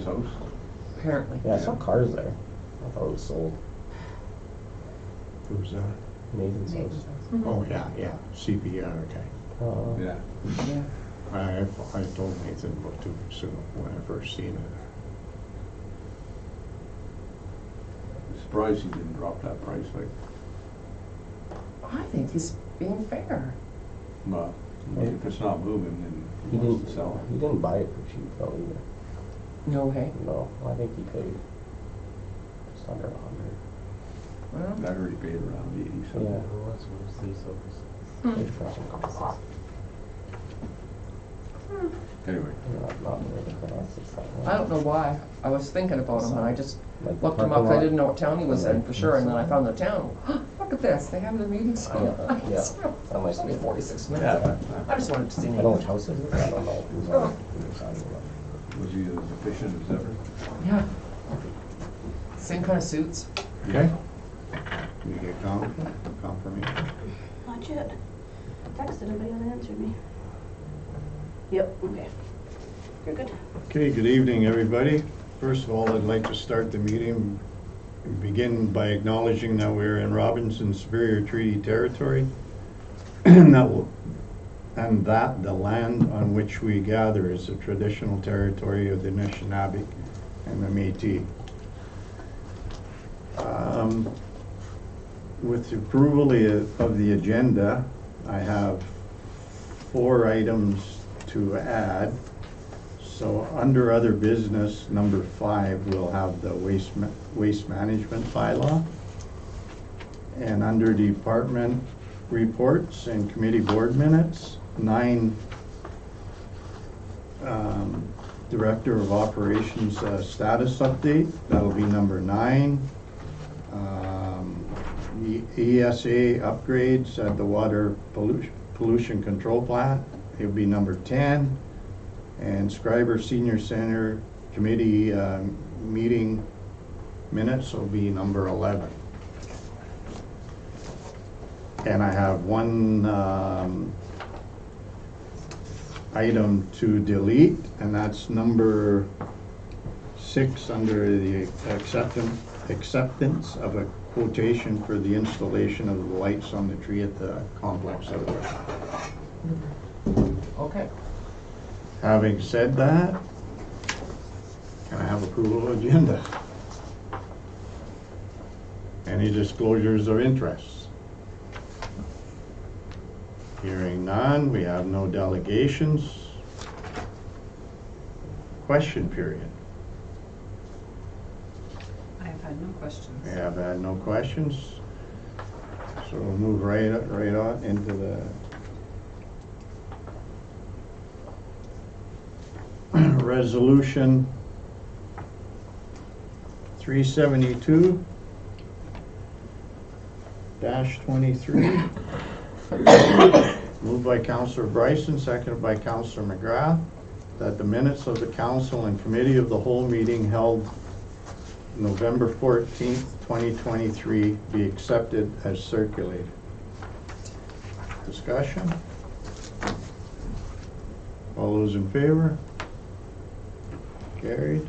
Nathan's house? apparently. Yeah, I saw cars there. I thought it was sold. Who's that? Nathan's house. Mhm. Oh, yeah, CPR, okay. Yeah. Yeah. I told Nathan about too soon when I first seen it. I'm surprised he didn't drop that price, like, I think he's being fair. well, if it's not moving, then He he wants didn't to sell He it. didn't buy it for cheap though either. No way. No, I think he paid just under 100. Well, I heard he paid around 80, so. Yeah. hmm. Paid for some costs. Anyway, Not really the costs, it's that one. I don't know why. I was thinking about him and I just Like looked him parking up. I lot. didn't know what town he was in for sure, and then I Inside. found the town. Look at this, they have their meetings. Yeah, yeah. It's That might only be 46 minutes. Yeah. I just wanted to see. I don't know which house it is. I don't know who's on it. Who's on it. was he as efficient as ever? Yeah. Same kind of suits. Okay? You get confirmation? Not yet. Texted him, but he hasn't answered me. Yep, okay. You're good. Okay, good evening, everybody. First of all, I'd like to start the meeting, begin by acknowledging that we're in Robinson Superior Treaty Territory, and that the land on which we gather is the traditional territory of the Anishinaabe and the Métis. With the approval of the agenda, I have 4 items to add. So under other business, number 5, we'll have the waste management bylaw. And under department reports and committee board minutes, 9, Director of Operations status update, that'll be number 9. ESA upgrades at the water pollution control plant, it'll be number 10. And Schreiber Senior Center Committee meeting minutes will be number 11. And I have one item to delete, and that's number 6 under the acceptance of a quotation for the installation of the lights on the tree at the complex out there. Okay. Having said that, can I have approval of agenda? Any disclosures of interest? Hearing none, we have no delegations. Question period. I have had no questions. We have had no questions. So we'll move right on into the resolution 372-23. Moved by Councillor Bryson, seconded by Councillor McGrath, that the minutes of the council and committee of the whole meeting held November 14th, 2023 be accepted as circulated. Discussion? All those in favor? Carried.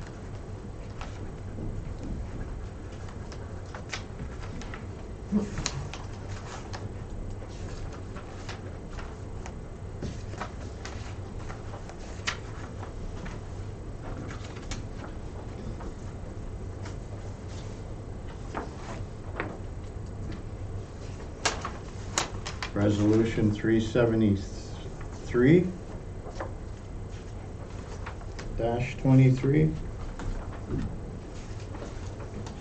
Resolution 373-23.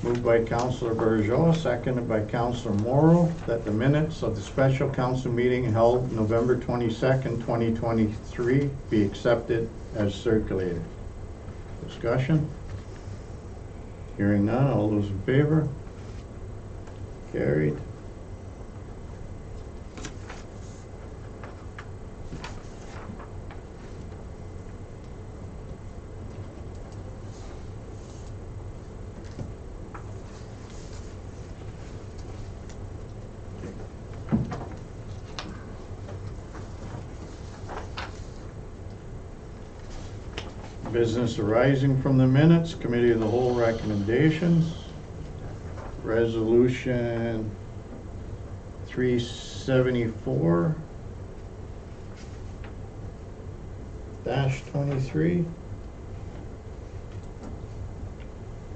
Moved by Councillor Bourgeois, seconded by Councillor Morrow, that the minutes of the special council meeting held November 22nd, 2023 be accepted as circulated. Discussion? Hearing none, all those in favor? Carried. Business arising from the minutes, Committee of the Whole recommendations. Resolution 374-23.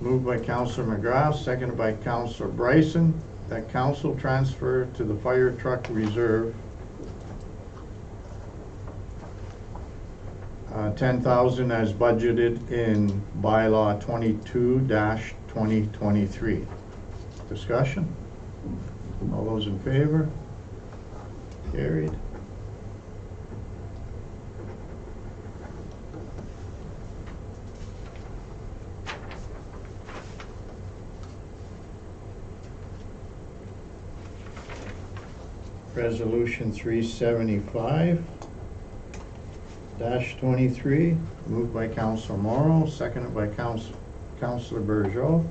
Moved by Councillor McGrath, seconded by Councillor Bryson, that council transfer to the fire truck reserve 10,000 as budgeted in bylaw 22-2023. Discussion? All those in favor? Carried. Resolution 375-23, moved by Councillor Morrow, seconded by Councillor Bergeau.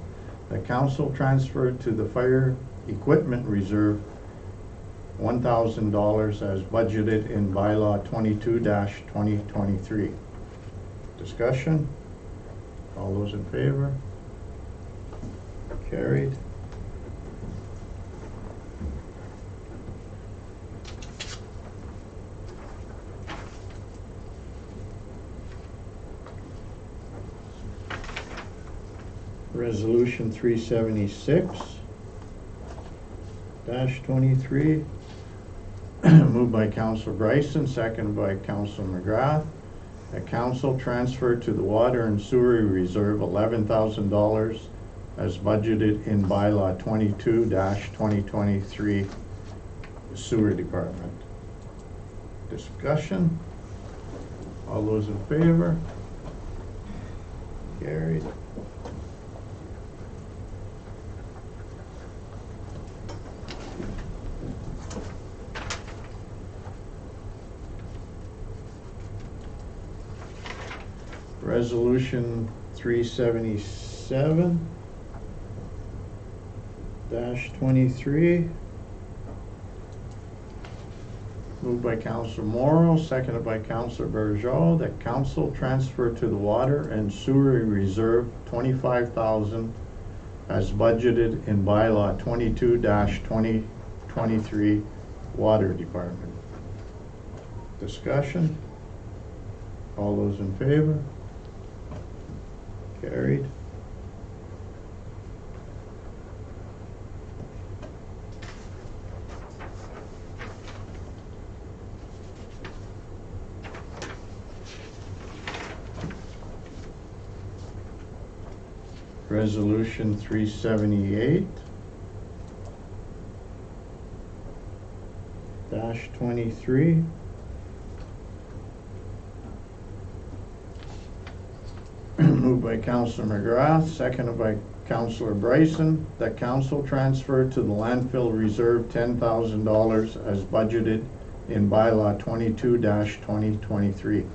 The council transferred to the fire equipment reserve $1,000 as budgeted in bylaw 22-2023. Discussion? All those in favor? Carried. Resolution 376-23, moved by Councillor Bryson, seconded by Councillor McGrath. A council transferred to the water and sewer reserve $11,000 as budgeted in bylaw 22-2023 sewer department. Discussion? All those in favor? Carried. Resolution 377-23, moved by Councillor Morrow, seconded by Councillor Bergeau, that council transfer to the water and sewer reserve $25,000 as budgeted in bylaw 22-2023 water department. Discussion? All those in favor? Carried. Resolution 378-23, moved by Councillor McGrath, seconded by Councillor Bryson, that council transfer to the landfill reserve $10,000 as budgeted in bylaw 22-2023.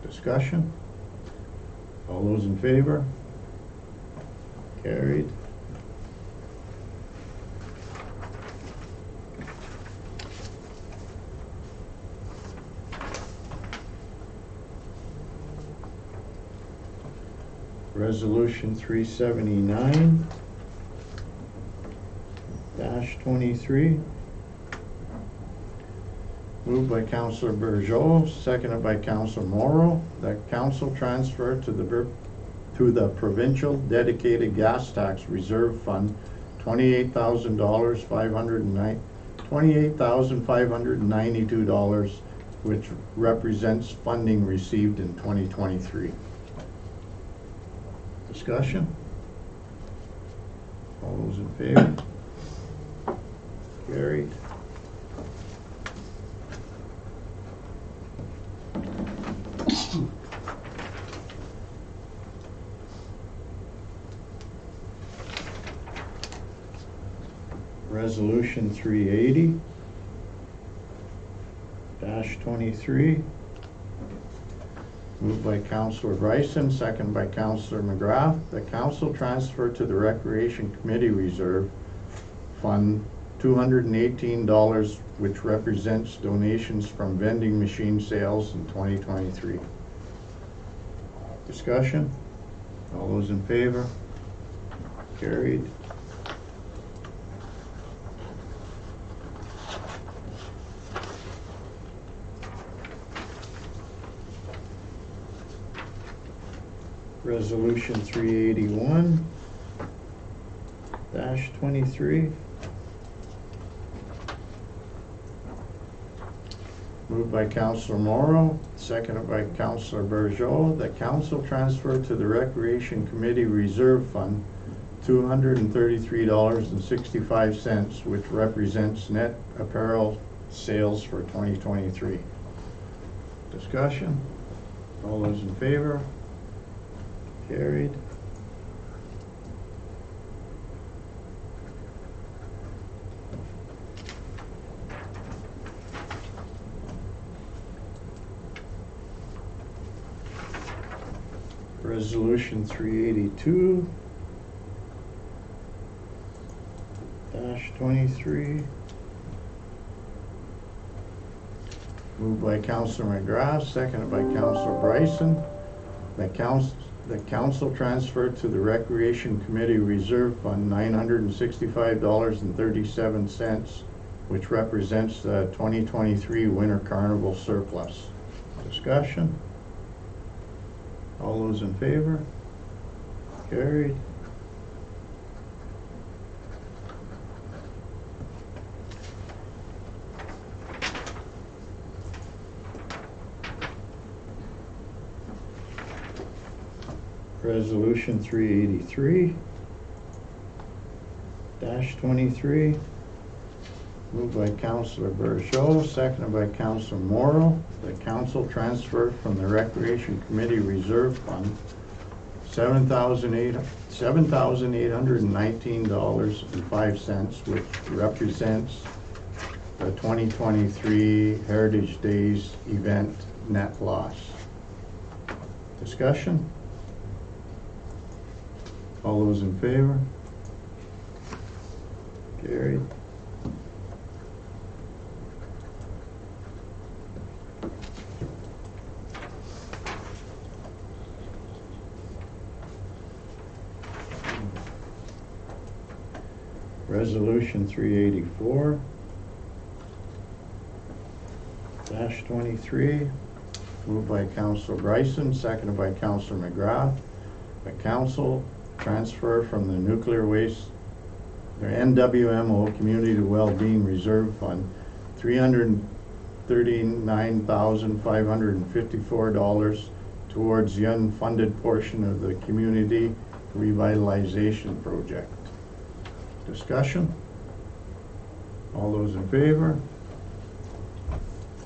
Discussion? All those in favor? Carried. Resolution 379-23, moved by Councillor Bergeau, seconded by Councillor Morrow, that council transfer to the provincial dedicated gas tax reserve fund $28,592, which represents funding received in 2023. Discussion? All those in favor? Carried. Resolution 380-23, moved by Councillor Bryson, seconded by Councillor McGrath. The council transfer to the Recreation Committee Reserve Fund $218, which represents donations from vending machine sales in 2023. Discussion? All those in favor? Carried. Resolution 381-23. Moved by Councillor Morrow, seconded by Councillor Bergeau, that council transfer to the Recreation Committee Reserve Fund $233.65, which represents net apparel sales for 2023. Discussion? All those in favor? Carried. Resolution 382-23. Moved by Councillor McGrath, seconded by Councillor Bryson. The council transferred to the Recreation Committee Reserve Fund $965.37, which represents the 2023 Winter Carnival surplus. Discussion? All those in favor? Carried. Resolution 383-23. Moved by Councillor Bergeau, seconded by Councillor Morrow. The council transfer from the Recreation Committee Reserve Fund $7,819.05, which represents the 2023 Heritage Days event net loss. Discussion? All those in favor? Carried. Resolution 384-23, moved by Councillor Bryson, seconded by Councillor McGrath. The council transfer from the Nuclear Waste, the NWMO Community Wellbeing Reserve Fund, $339,554 towards the unfunded portion of the Community Revitalization Project. Discussion? All those in favor?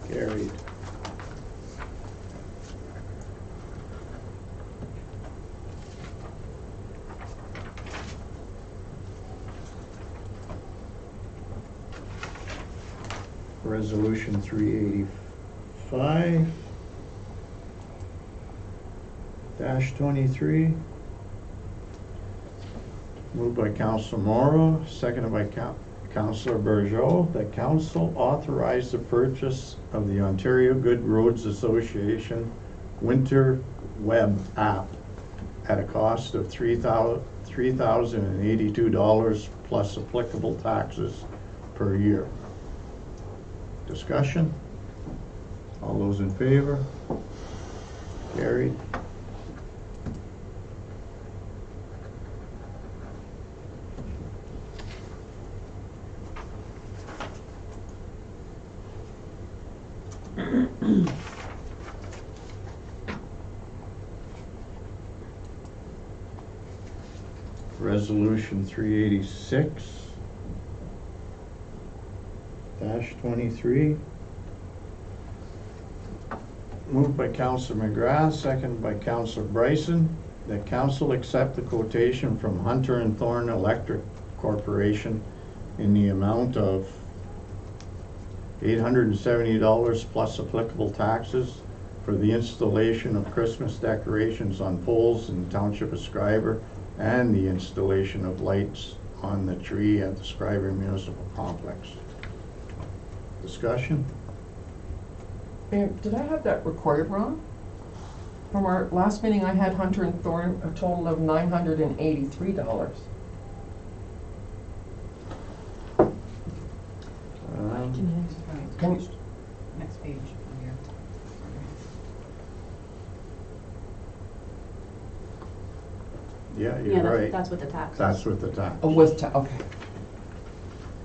Carried. Resolution 385-23. Moved by Councillor Morrow, seconded by Councillor Bergeau, that council authorized the purchase of the Ontario Good Roads Association Winter Web app at a cost of $3,082 plus applicable taxes per year. Discussion? All those in favor? Carried. Resolution 386-23. Moved by Councillor McGrath, seconded by Councillor Bryson, that council accept the quotation from Hunter and Thorne Electric Corporation in the amount of $870 plus applicable taxes for the installation of Christmas decorations on poles in the Township of Schreiber and the installation of lights on the tree at the Schreiber Municipal Complex. Discussion? Mayor, did I have that recorded wrong? From our last meeting, I had Hunter and Thorne a total of $983. Right, Can you, next page on here. Yeah, Yeah, you're right. that's with the taxes. That's with the tax. oh, okay.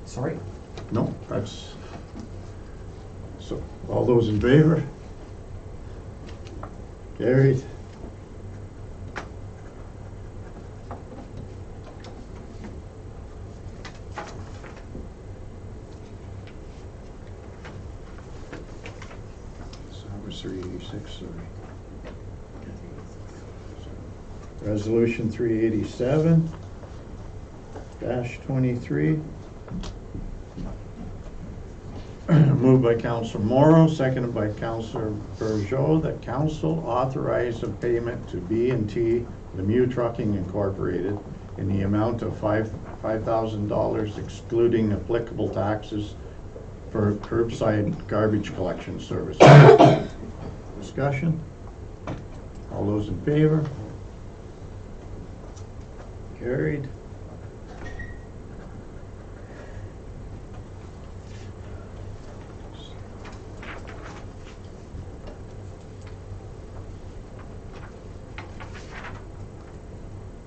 Sorry. No, that's, so, all those in favor? Carried. So that was 386, sorry. Resolution 387 -23. Moved by Councilor Morrow, seconded by Councilor Bergeau, that council authorize a payment to B&T Lemieux Trucking Incorporated in the amount of $5,000 excluding applicable taxes for curbside garbage collection service. Discussion? All those in favor? Carried.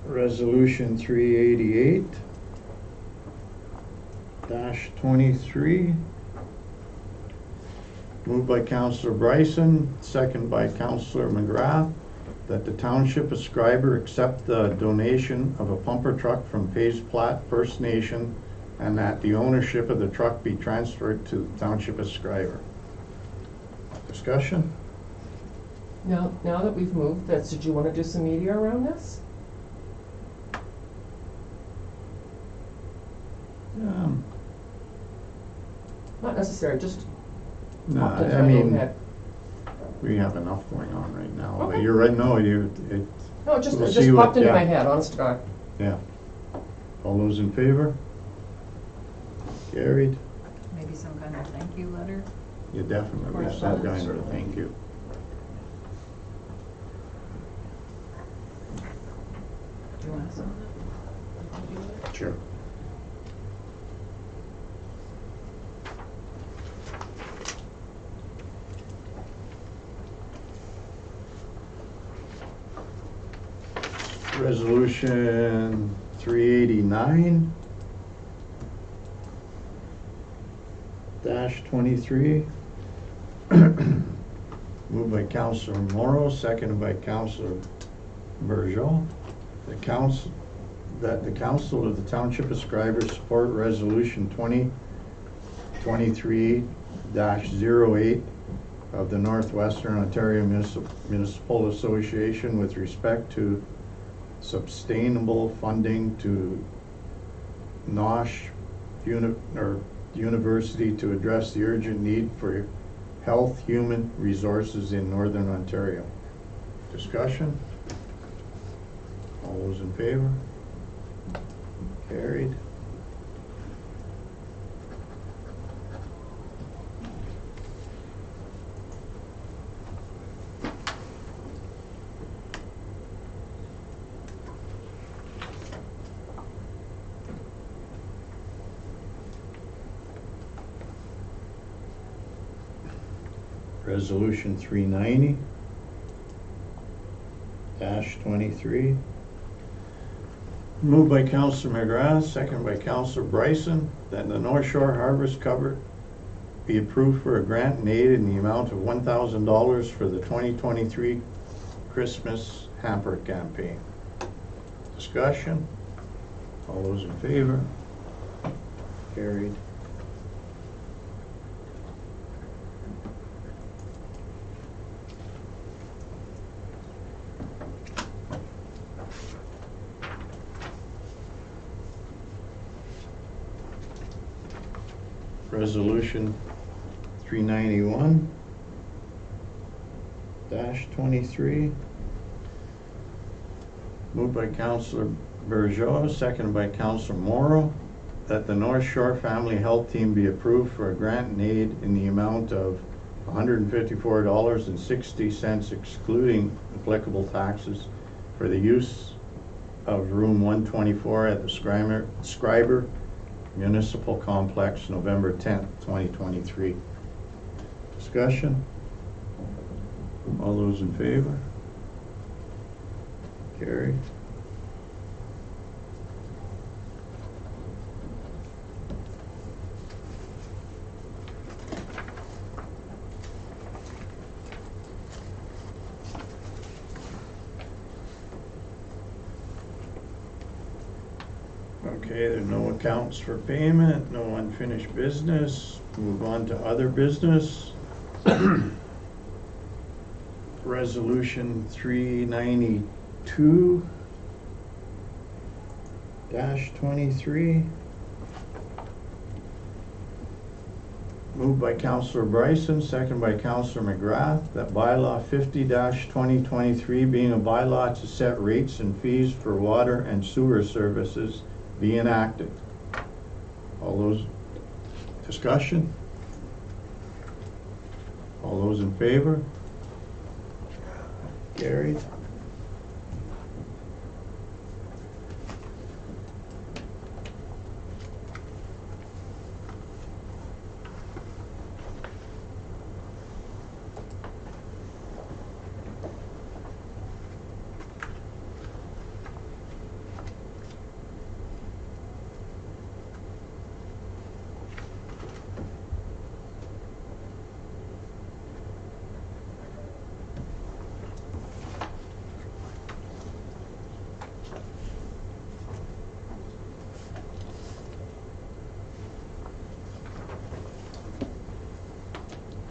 Resolution 388-23. Moved by Councilor Bryson, second by Councilor McGrath, that the Township of Schreiber accept the donation of a pumper truck from Pays Plat First Nation and that the ownership of the truck be transferred to the Township of Schreiber. Discussion? Now that we've moved this, did you want to do some media around this? Not necessary, just No, pop it I right mean, ahead. we have enough going on right now, but Okay. you're right, no, No, it just we'll it see just what- popped into yeah. my head, honest to God. yeah. All those in favor? Carried. Maybe some kind of thank you letter? You definitely Or some kind of certainly. thank you. Do you want some of that? Sure. Resolution 389 -23. Moved by Councilor Morrow, seconded by Councilor Bergeau. The council of the Township of Schreiber support Resolution 2023-08 of the Northwestern Ontario Municipal Association with respect to sustainable funding to NOSH University to address the urgent need for health human resources in Northern Ontario. Discussion? All those in favor? Carried. Resolution 390-23. Moved by Councilor McGrath, second by Councilor Bryson, that the North Shore Harvest Cover be approved for a grant and aid in the amount of $1,000 for the 2023 Christmas hamper campaign. Discussion? All those in favor? Carried. Resolution 391-23. Moved by Councilor Bergeau, seconded by Councilor Morrow, that the North Shore Family Health Team be approved for a grant and aid in the amount of $154.60 excluding applicable taxes for the use of room 124 at the Schreiber Municipal Complex, November 10th, 2023. Discussion? All those in favor? Carried. Okay, there are no accounts for payment, no unfinished business. Move on to other business. Resolution 392-23. Moved by Councillor Bryson, second by Councillor McGrath, that bylaw 50-2023 being a bylaw to set rates and fees for water and sewer services be enacted. All those, discussion? All those in favor? Carried.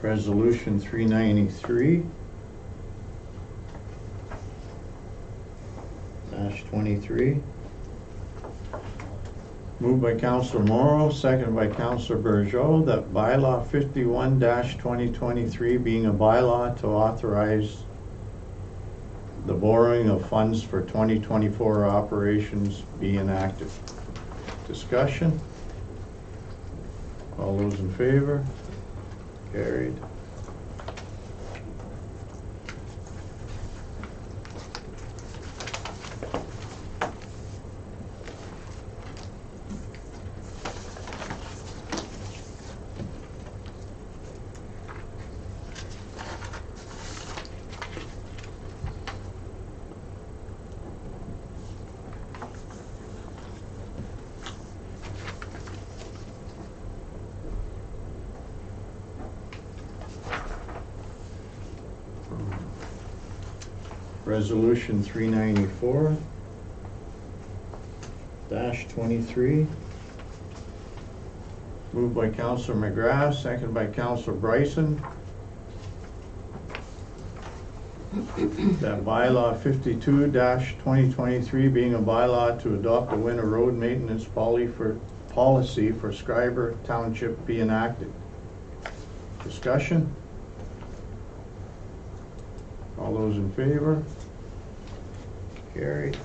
Resolution 393-23. Moved by Councillor Morrow, seconded by Councillor Burgeot, that bylaw 51-2023 being a bylaw to authorize the borrowing of funds for 2024 operations be enacted. Discussion? All those in favor? Carried. Resolution 394-23. Moved by Councillor McGrath, seconded by Councillor Bryson. That bylaw 52-2023 being a bylaw to adopt a winter road maintenance policy for Schreiber Township be enacted. Discussion? All those in favor? Carried.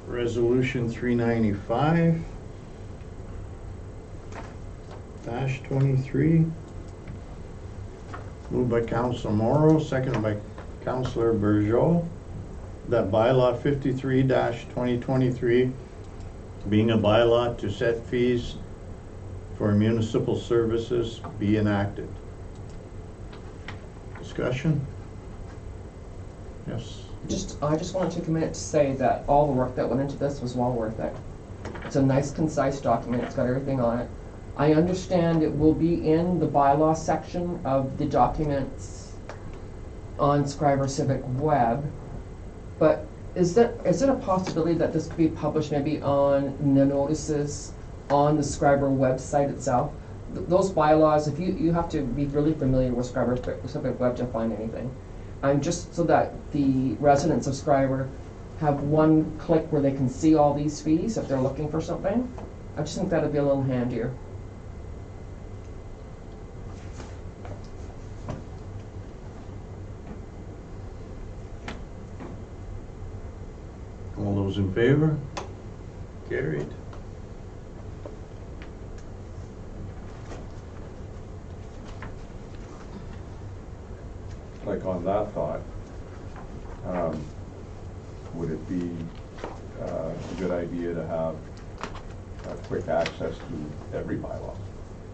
Resolution 395-23. Moved by Councillor Morrow, seconded by Councillor Burgeot, that bylaw 53-2023 being a bylaw to set fees for municipal services be enacted. Discussion? Yes. I just want to take a minute to say that all the work that went into this was well worth it. It's a nice, concise document. It's got everything on it. I understand it will be in the bylaw section of the documents on Schreiber Civic Web, but is it a possibility that this could be published maybe on the notices on the Schreiber website itself? those bylaws, if you have to be really familiar with Schreiber specific web to find anything. And just so that the residents of Schreiber have one click where they can see all these fees if they're looking for something, I just think that'd be a little handier. All those in favor? Carried. Like on that thought, would it be a good idea to have quick access to every bylaw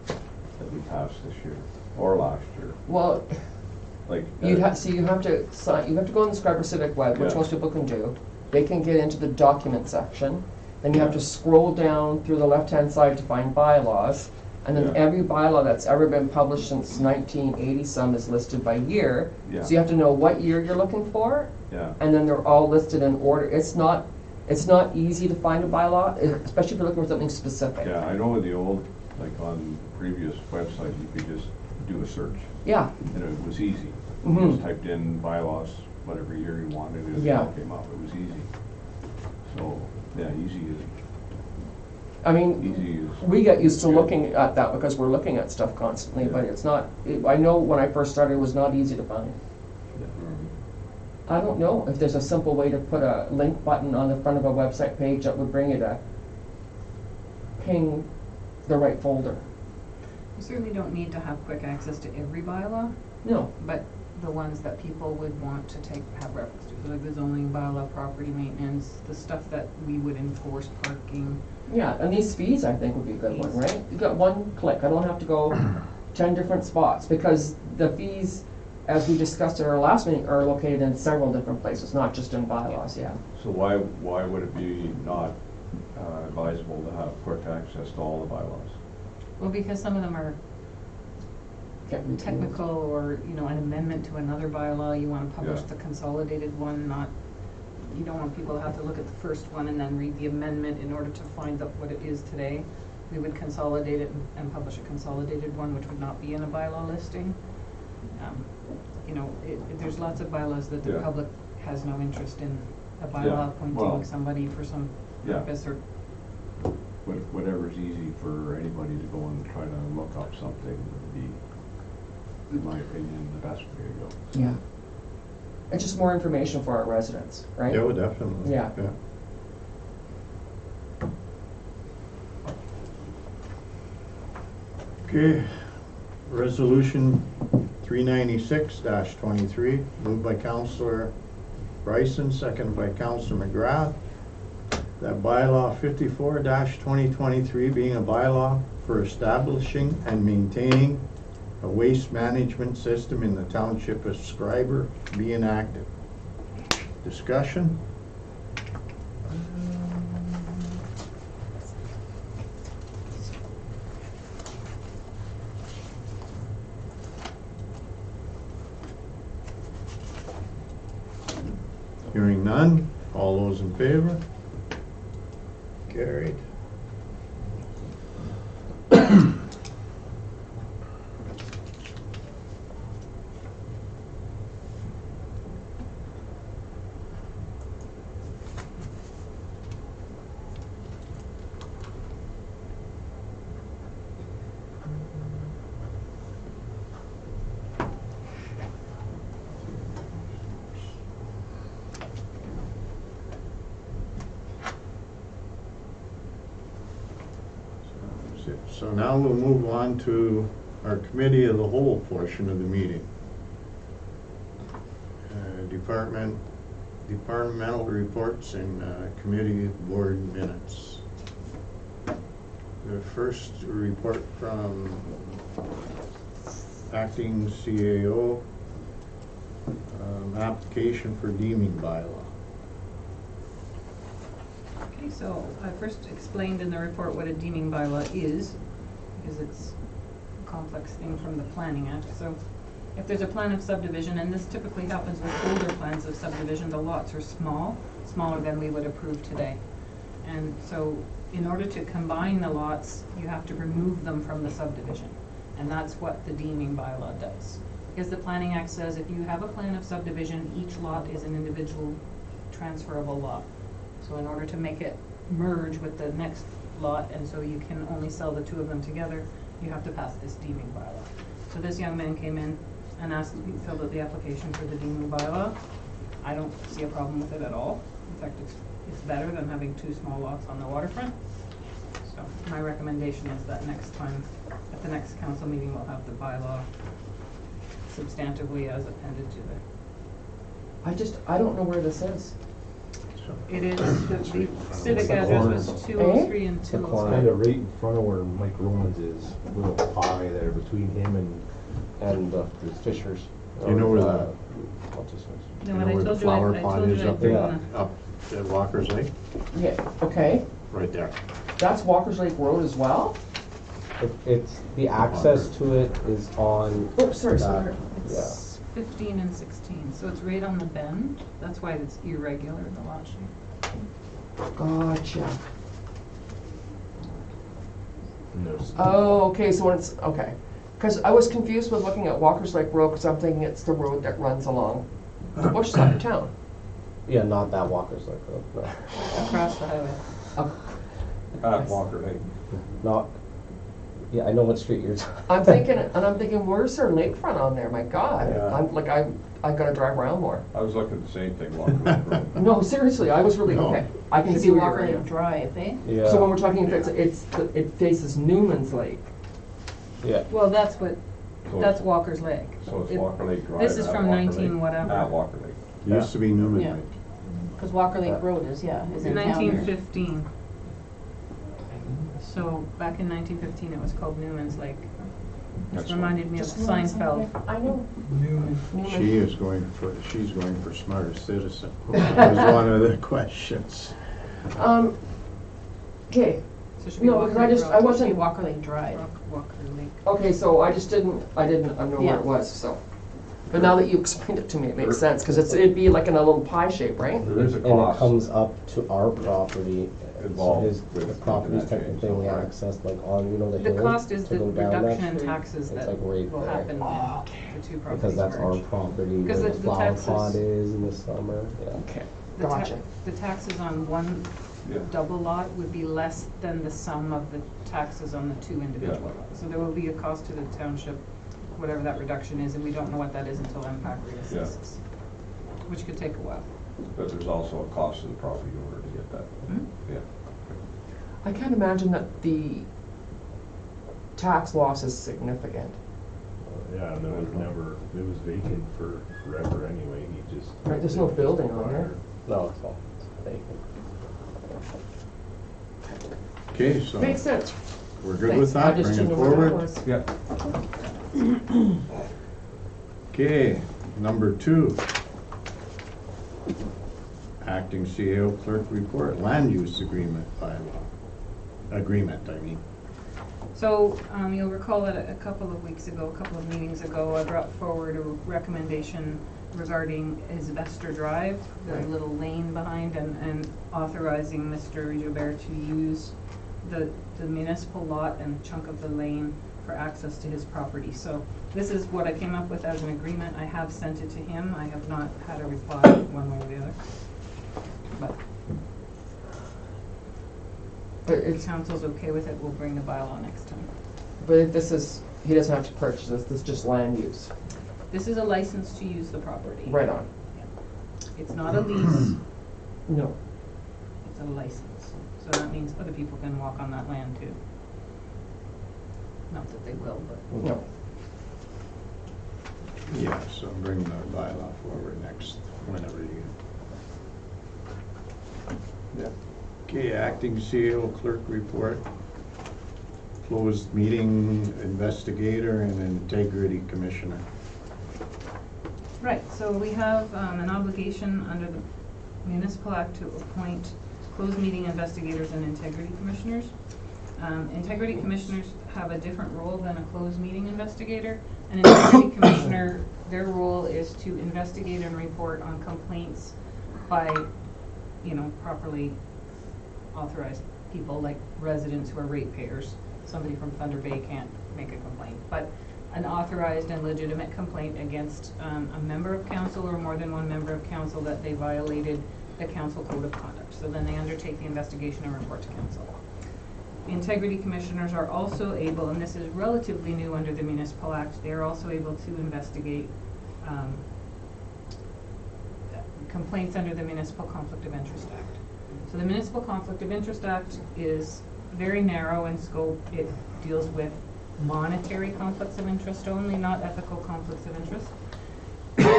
that we passed this year or last year? Well, Like, you have to sign, you have to go on the Schreiber Civic web, which Yeah. most people can do. They can get into the document section. Then you have Yeah. to scroll down through the left-hand side to find bylaws. And then Yeah. every bylaw that's ever been published since 1980 some is listed by year. Yeah. So you have to know what year you're looking for, yeah, and then they're all listed in order. It's not easy to find a bylaw, especially if you're looking for something specific. yeah, I know with the old, like on the previous website, you could just do a search, Yeah, and it was easy. You Mhm. just typed in bylaws, whatever year you wanted, and it Yeah. all came up, it was easy. So, yeah, easy I mean, is. we get used to good. looking at that because we're looking at stuff constantly, but it's not, I know when I first started, it was not easy to find. I don't know if there's a simple way to put a link button on the front of a website page that would bring you to ping the right folder. You certainly don't need to have quick access to every bylaw, No, but the ones that people would want to have reference to, like the zoning bylaw, property maintenance, the stuff that we would enforce, parking. yeah, and these fees I think would be a good one, right? You got one click, I don't have to go 10 different spots, because the fees, as we discussed at our last meeting, are located in several different places, not just in bylaws, yeah. So why would it be not advisable to have quick access to all the bylaws? Well, because some of them are Get repealed. technical, or, an amendment to another bylaw, you wanna publish Yeah. the consolidated one, you don't want people to have to look at the first one and then read the amendment in order to find out what it is today. We would consolidate it and publish a consolidated one, which would not be in a bylaw listing. There's lots of bylaws that the Yeah. public has no interest in, a Yeah, bylaw well, appointing somebody for some yeah. purpose, or Whatever's easy for anybody to go and try to look up something would be, in my opinion, the best way to go. Yeah. It's just more information for our residents, right? Yeah, well, definitely. Yeah. Okay, resolution 396-23, moved by Councillor Bryson, seconded by Councillor McGrath. That bylaw 54-2023 being a bylaw for establishing and maintaining a waste management system in the Township of Schreiber be enacted. Discussion? Hearing none, all those in favor? Carried. So now we'll move on to our committee of the whole portion of the meeting. Departmental reports and committee board minutes. The first report from acting CAO, application for deeming bylaw. Okay, so I first explained in the report what a deeming bylaw is, because it's a complex thing from the Planning Act. So if there's a plan of subdivision, and this typically happens with older plans of subdivision, the lots are small, smaller than we would approve today. And so in order to combine the lots, you have to remove them from the subdivision. And that's what the deeming bylaw does. Because the Planning Act says if you have a plan of subdivision, each lot is an individual transferable lot. So in order to make it merge with the next lot, and so you can only sell the two of them together, you have to pass this deeming bylaw. So this young man came in and filled out the application for the deeming bylaw. I don't see a problem with it at all. In fact, it's better than having two small lots on the waterfront. So my recommendation is that next time, at the next council meeting, we'll have the bylaw substantively as appended to the. I don't know where this is. It is, the civic address was 203 and It's 205. kind of right in front of where Mike Romans is, little pie there between him and the Fishers. You know where What's his face? No, You and know I where the told you, flower I pot told is you I'd up bring there? the. Up at Walker's Lake? Yeah, okay. Right there. That's Walker's Lake Road as well? It's, the access to it is on. Oops, sorry, that- sorry. Yeah. It's 15 and 16, so it's right on the bend. That's why it's irregular, the lot shape. Gotcha. And there's- Oh, okay, so when it's, okay. Because I was confused with looking at Walker's Lake Road, because I'm thinking it's the road that runs along the bush side of town. Yeah, not that Walker's Lake Road, no. Across the highway. At Walker Lake. Not, yeah, I know what street you're talking. I'm thinking, where's their lakefront on there? My God. Yeah. I gotta drive around more. I was looking at the same thing, Walker Lake Road. No, seriously, I was really, No. okay. I can Should see be where Walker you're Lake at. Drive, eh? Yeah. So when we're talking, if it faces Newman's Lake. Yeah. Well, that's what, So that's it's- Walker's Lake. So it's It- Walker Lake Drive. This is at from Walker 19 Lake, whatever. At Walker Lake. Used to be Newman Yeah. Lake. Because Walker Lake Road is in town here. 1915. So back in 1915, it was called Newman's Lake, which That's reminded me of Just Newman's Seinfeld. Lake. I know. Newman. She's going for smartest citizen. That was one of the questions. Okay, So it should be No, Walker because I Lake just- Road. I It should wasn't- be Walker Lake Drive. Walker Lake. okay, so I didn't know where Yeah. it was, so. But now that you explained it to me, it makes sense, because it'd be like in a little pie shape, right? There is a And it cost. comes up to our property, so Involved his, with the property's internet technically change, right? accessed like on, you know, the The hill. cost is to the go down that reduction in street. taxes It's that like right will there. happen in the two properties Because that's our merged. property, where Because the the flower taxes- pot is in the summer, yeah. Okay, The ta- gotcha. The taxes on one Yeah. double lot would be less than the sum of the taxes on the two individual Yeah. lots. So there will be a cost to the township, whatever that reduction is, and we don't know what that is until MPAC reassesses, which could take a while. But there's also a cost to the property owner to get that. Hmm? Yeah. I can't imagine that the tax loss is significant. Yeah, and it was vacant for forever anyway, he just. Right, there's no building on there. No, it's all, it's vacant. Okay, so Makes sense. we're good with I that, just bring didn't it know where that forward. was. Yeah. Okay, number 2. Acting CEO clerk report, land use agreement bylaw. Agreement, I mean. So, you'll recall that a couple of weeks ago, a couple of meetings ago, I brought forward a recommendation regarding Isvester Drive, the Right. little lane behind, and authorizing Mr. Joubert to use the municipal lot and chunk of the lane for access to his property. So this is what I came up with as an agreement. I have sent it to him. I have not had a reply one way or the other. But But if it's, council's okay with it, we'll bring the bylaw next time. but if this is, he doesn't have to purchase this is just land use. This is a license to use the property. Right on. It's not a lease, No. it's a license. So that means other people can walk on that land too. Not that they will, but. No. Yeah, so bring the bylaw forward next, whenever you. Yeah. Okay, acting CEO clerk report. Closed meeting investigator and integrity commissioner. Right, so we have an obligation under the Municipal Act to appoint closed meeting investigators and integrity commissioners. Integrity commissioners have a different role than a closed meeting investigator. An integrity commissioner, their role is to investigate and report on complaints by, properly authorized people like residents who are ratepayers. Somebody from Thunder Bay can't make a complaint, but an authorized and legitimate complaint against a member of council or more than one member of council that they violated the council code of conduct. So then they undertake the investigation and report to council. Integrity commissioners are also able, and this is relatively new under the Municipal Act, they are also able to investigate complaints under the Municipal Conflict of Interest Act. So the Municipal Conflict of Interest Act is very narrow in scope. It deals with monetary conflicts of interest only, not ethical conflicts of interest.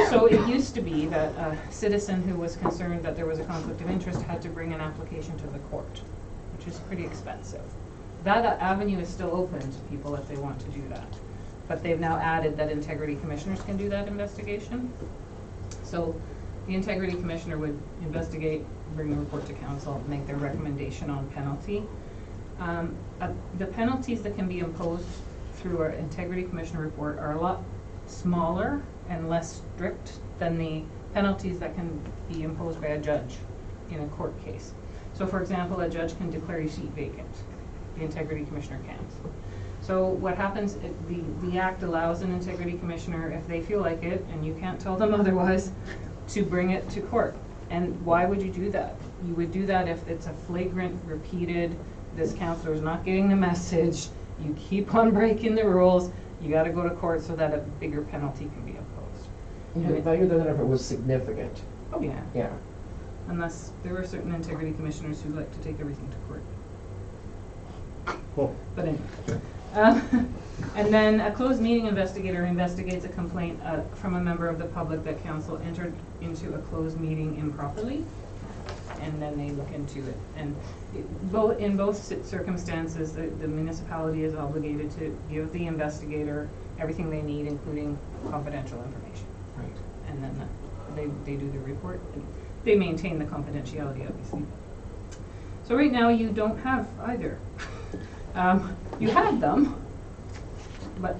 So it used to be that a citizen who was concerned that there was a conflict of interest had to bring an application to the court, which is pretty expensive. That avenue is still open to people if they want to do that. But they've now added that integrity commissioners can do that investigation. So the integrity commissioner would investigate, bring a report to council, make their recommendation on penalty. The penalties that can be imposed through our integrity commissioner report are a lot smaller and less strict than the penalties that can be imposed by a judge in a court case. So for example, a judge can declare a seat vacant. The integrity commissioner can't. So what happens, the act allows an integrity commissioner, if they feel like it, and you can't tell them otherwise, to bring it to court. And why would you do that? You would do that if it's a flagrant, repeated, this counselor is not getting the message, you keep on breaking the rules, you gotta go to court so that a bigger penalty can be imposed. You would value that if it was significant. Oh, yeah. Yeah. Unless there are certain integrity commissioners who like to take everything to court. Oh. But anyway. And then a closed meeting investigator investigates a complaint from a member of the public that council entered into a closed meeting improperly, and then they look into it. And in both circumstances, the municipality is obligated to give the investigator everything they need, including confidential information. Right. And then they do the report. They maintain the confidentiality, obviously. So right now you don't have either. You had them, but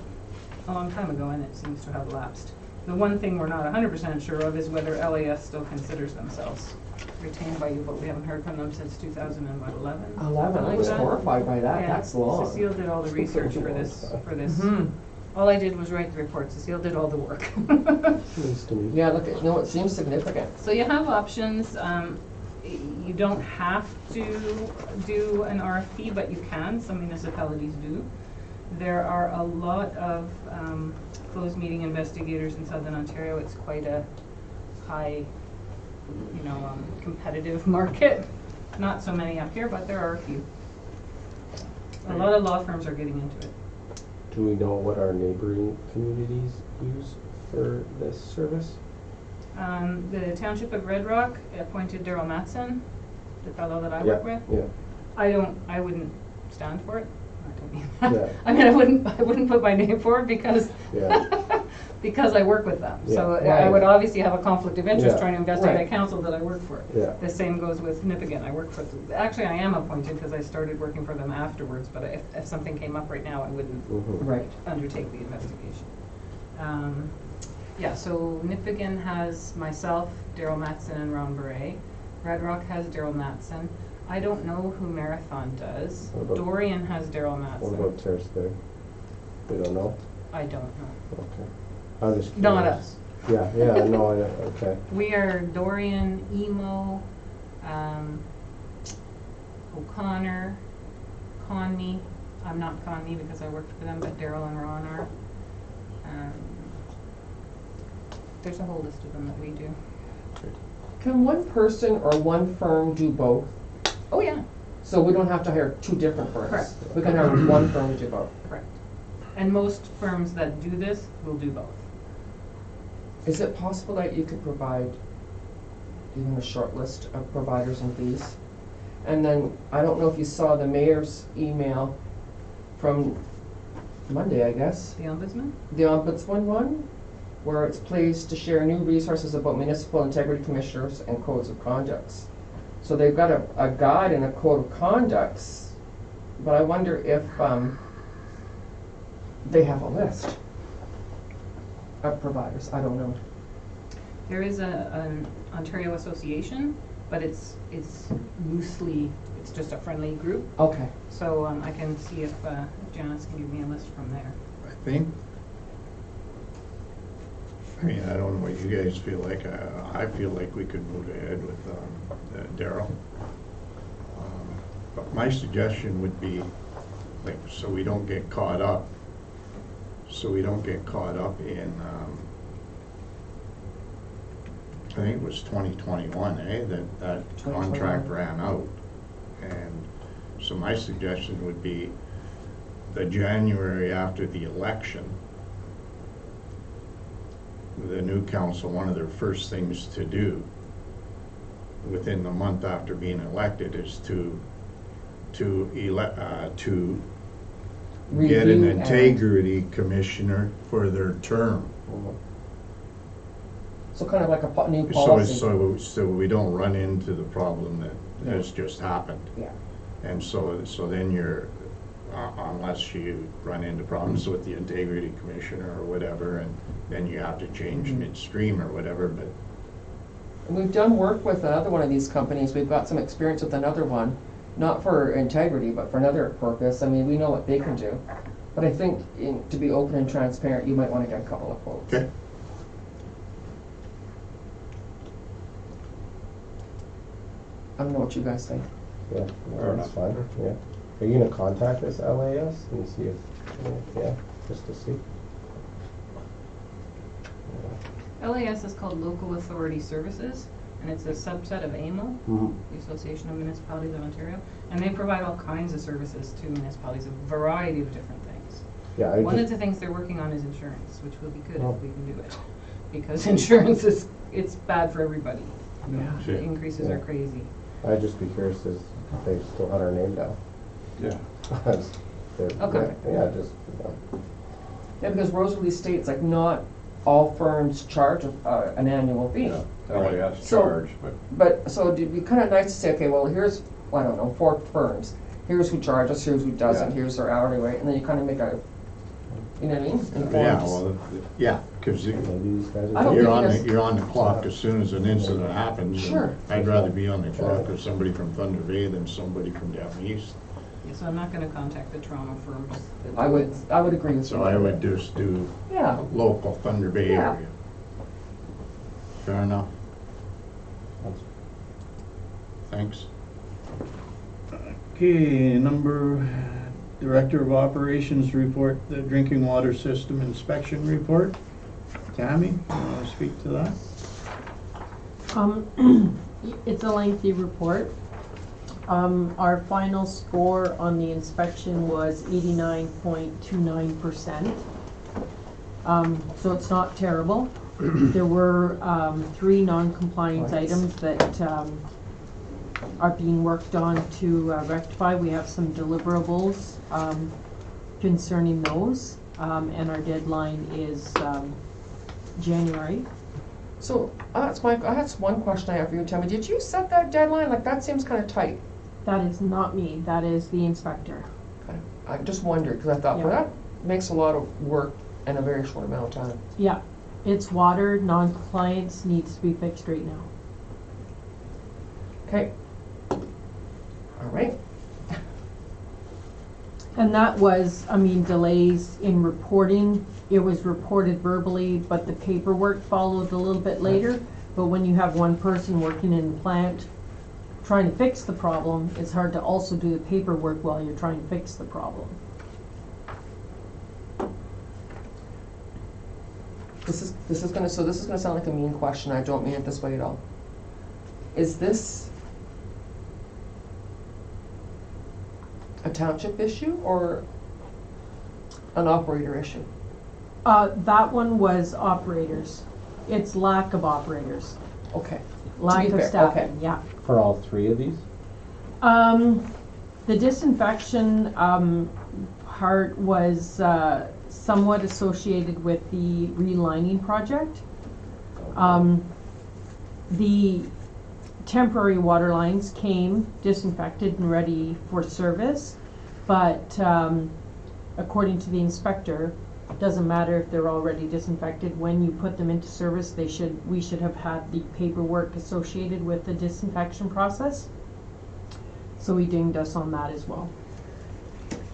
a long time ago, and it seems to have lapsed. The one thing we're not 100% sure of is whether LAS still considers themselves retained by you, but we haven't heard from them since 2011. 11, I was horrified by that, Yeah. that's long. Cecile did all the research for this. Mhm. All I did was write the report. Cecile did all the work. Seems to me. Yeah, look, no, it seems significant. So you have options. You don't have to do an RFP, but you can. Some municipalities do. There are a lot of closed meeting investigators in Southern Ontario. It's quite a high, competitive market. Not so many up here, but there are a few. A lot of law firms are getting into it. Do we know what our neighboring communities use for this service? The Township of Red Rock appointed Daryl Matson, the fellow that I work with. Yeah. I wouldn't stand for it. I don't mean that. Yeah. I mean, I wouldn't put my name forward because Yeah. because I work with them. Yeah. So Right. I would obviously have a conflict of interest Yeah. trying to investigate Right. a council that I work for. Yeah. The same goes with Nipigon. I work for, actually I am appointed because I started working for them afterwards, but if something came up right now, I wouldn't Right. undertake the investigation. Yeah, so Nipigon has myself, Daryl Matson, and Ron Beret. Red Rock has Daryl Matson. I don't know who Marathon does. What about- Dorian has Daryl What Matson. about Terrace Bay? We don't know? I don't know. Okay. I'm just curious. Not us. Yeah, no, okay. We are Dorian, Emo, O'Connor, Conmee. I'm not Conmee because I worked for them, but Daryl and Ron are. There's a whole list of them that we do. Can one person or one firm do both? Oh, yeah. So we don't have to hire two different firms? Correct. We can hire one firm to do both? Correct. And most firms that do this will do both. Is it possible that you could provide even a short list of providers and fees? And then, I don't know if you saw the mayor's email from Monday, I guess, The ombudsman? the ombudsman one, where it's pleased to share new resources about municipal integrity commissioners and codes of conducts. So they've got a guide and a code of conducts, but I wonder if they have a list of providers. I don't know. There is an Ontario Association but it's loosely, it's just a friendly group. Okay. So I can see if Janice can give me a list from there. I think, I mean, I don't know what you guys feel like. I feel like we could move ahead with Daryl. But my suggestion would be, like, so we don't get caught up in, I think it was 2021, that contract 2021. ran out. And so my suggestion would be the January after the election, the new council, one of their first things to do within the month after being elected is to get an Review and- integrity commissioner for their term. So kind of like a new So, policy. so we don't run into the problem that has just happened. Yeah. And so then you're, unless you run into problems with the integrity commissioner or whatever, and then you have to change midstream or whatever, but And we've done work with another one of these companies. We've got some experience with another one, not for integrity, but for another purpose. I mean, we know what they can do. But I think to be open and transparent, you might want to get a couple of quotes. okay. I don't know what you guys think. Yeah, Fair that's enough. fine, yeah. Are you gonna contact this LAS and see if, yeah, just to see? LAS is called Local Authority Services, and it's a subset of AMO, the Association of Municipalities of Ontario, and they provide all kinds of services to municipalities, a variety of different things. Yeah, I One of just, the things they're working on is insurance, which will be good Oh. if we can do it, because insurance it's bad for everybody. Yeah. The increases are Yeah. crazy. I'd just be curious if they still had our name down. Yeah. Okay. Yeah, just, Yeah, because Rosalie states like not all firms charge an annual fee. LAS So- charge, but But, so it'd be kind of nice to say, okay, well, here's, I don't know, 4 firms. Here's who charges, here's who doesn't, Yeah. here's their hourly rate, and then you kind of make a, you know what I mean? Informed. Yeah, well, yeah, because maybe these guys I are. don't you're think on that's- you're on the clock as soon as an incident happens. and Sure. I'd rather be on the clock with somebody from Thunder Bay than somebody from down east. Yeah, so I'm not gonna contact the Toronto firms. that I do would, it. I would agree with you. So I would just do Yeah, local Thunder Bay Yeah. area. Fair enough, thanks. Okay, Director of Operations report, the drinking water system inspection report. Tammy, you want to speak to that? It's a lengthy report. Our final score on the inspection was 89.29%. So it's not terrible. There were 3 non-compliance items that are being worked on to rectify. We have some deliverables concerning those, and our deadline is January. so that's one question I have for you, Tammy. Did you set that deadline? Like, that seems kind of tight. That is not me, that is the inspector. Okay. I just wondered, because I thought, well, Yeah. that makes a lot of work in a very short amount of time. Yeah, it's water, non-compliance needs to be fixed right now. Okay. All right. And that was, delays in reporting. It was reported verbally, but the paperwork followed a little bit later. But when you have one person working in the plant trying to fix the problem, it's hard to also do the paperwork while you're trying to fix the problem. This is gonna sound like a mean question. I don't mean it this way at all. Is this a township issue or an operator issue? That one was operators. It's lack of operators, Okay. lack of fair, staffing, okay. yeah. For all 3 of these? The disinfection part was somewhat associated with the relining project. The temporary water lines came disinfected and ready for service, but according to the inspector, Doesn't matter if they're already disinfected, when you put them into service, we should have had the paperwork associated with the disinfection process. So he dinged us on that as well.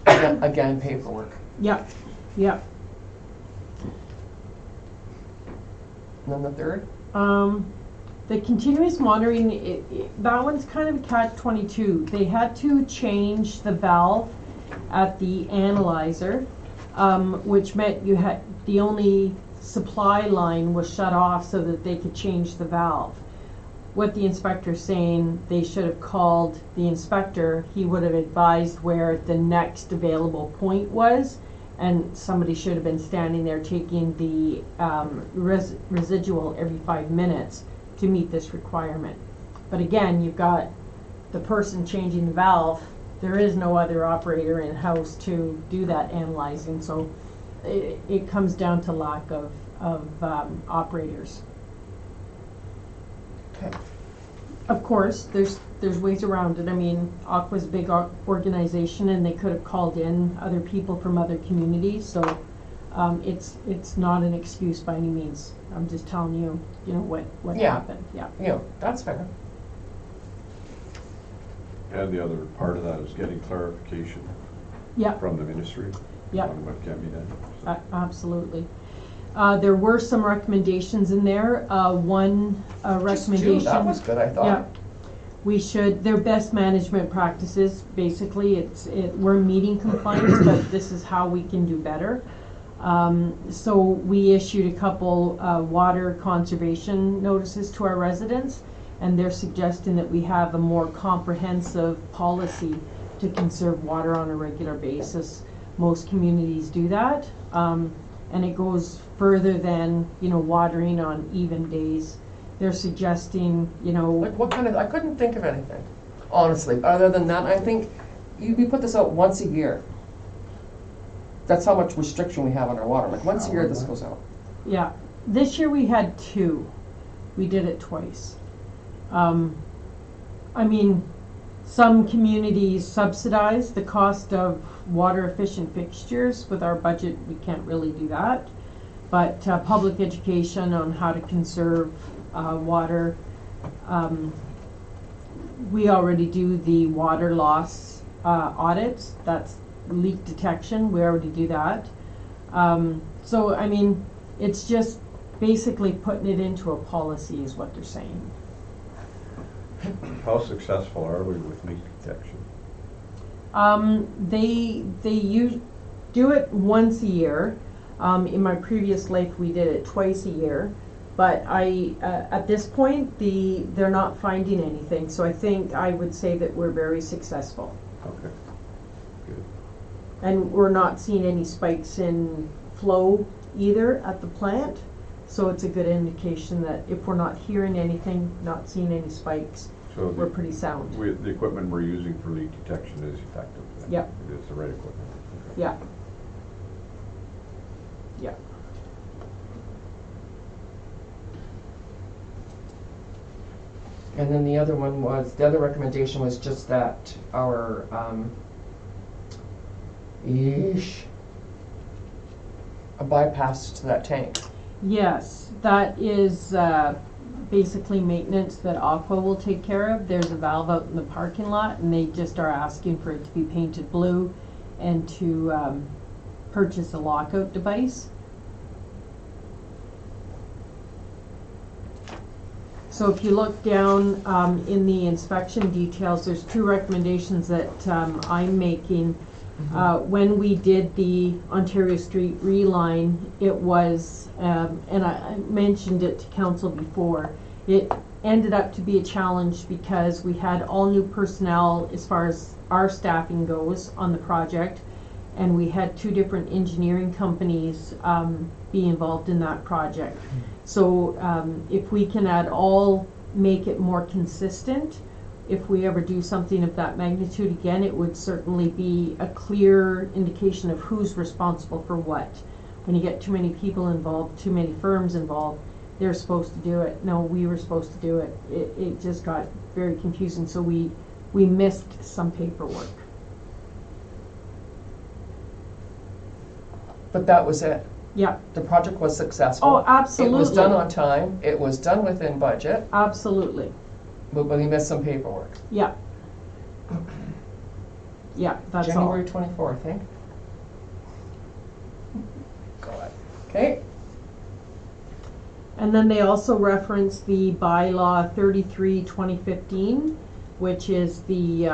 Again, paperwork. Yep, yep. And then the third? The continuous monitoring, that one's kind of catch-22. They had to change the valve at the analyzer, which meant you had, the only supply line was shut off so that they could change the valve. What the inspector's saying, they should have called the inspector. He would have advised where the next available point was, and somebody should have been standing there taking the residual every 5 minutes to meet this requirement. But again, you've got the person changing the valve. There is no other operator in-house to do that analyzing, so it comes down to lack of operators. Okay. Of course, there's ways around it. I mean, Aqua's a big organization, and they could have called in other people from other communities, so it's not an excuse by any means. I'm just telling you, what Yeah. happened. Yeah. Yeah, that's fair. And the other part of that is getting clarification Yeah. from the ministry Yeah. on what can be done. So, Absolutely. There were some recommendations in there. One Just recommendation. two, that was good, I thought. Yeah. We should, their best management practices, basically, we're meeting compliance, but this is how we can do better. So we issued a couple water conservation notices to our residents, and they're suggesting that we have a more comprehensive policy to conserve water on a regular basis. Most communities do that, and it goes further than, watering on even days. They're suggesting, Like what kind of, I couldn't think of anything, honestly. Other than that, I think we put this out once a year. That's how much restriction we have on our water. Like once a year this goes out. yeah. This year we had 2. We did it twice. I mean, some communities subsidize the cost of water efficient fixtures. With our budget, we can't really do that. But public education on how to conserve water. We already do the water loss audits. That's leak detection. We already do that. So, I mean, it's just basically putting it into a policy is what they're saying. how successful are we with leak detection? They do it once a year. In my previous life, we did it twice a year. But at this point, they're not finding anything. So I think I would say that we're very successful. Okay, good. And we're not seeing any spikes in flow either at the plant. So it's a good indication that if we're not hearing anything, not seeing any spikes, So we're pretty sound. the equipment we're using for leak detection is effective then? Yep. It's the right equipment? Okay. Yeah. Yeah. And then the other recommendation was just that our, a bypass to that tank. Yes, that is basically maintenance that Aqua will take care of. There's a valve out in the parking lot, and they just are asking for it to be painted blue and to purchase a lockout device. So if you look down in the inspection details, there's 2 recommendations that I'm making. When we did the Ontario Street reline, it was, and I mentioned it to council before, it ended up to be a challenge because we had all new personnel as far as our staffing goes on the project, and we had 2 different engineering companies be involved in that project. So if we can make it more consistent, if we ever do something of that magnitude again, it would certainly be a clear indication of who's responsible for what. When you get too many people involved, too many firms involved, they're supposed to do it. No, we were supposed to do it. It just got very confusing, so we missed some paperwork. But that was it. Yeah. The project was successful. Oh, absolutely. It was done on time, it was done within budget, Absolutely. but we missed some paperwork. Yeah. Yeah, that's all. January 24th, I think. God. Okay. And then they also reference the bylaw 33/2015, which is the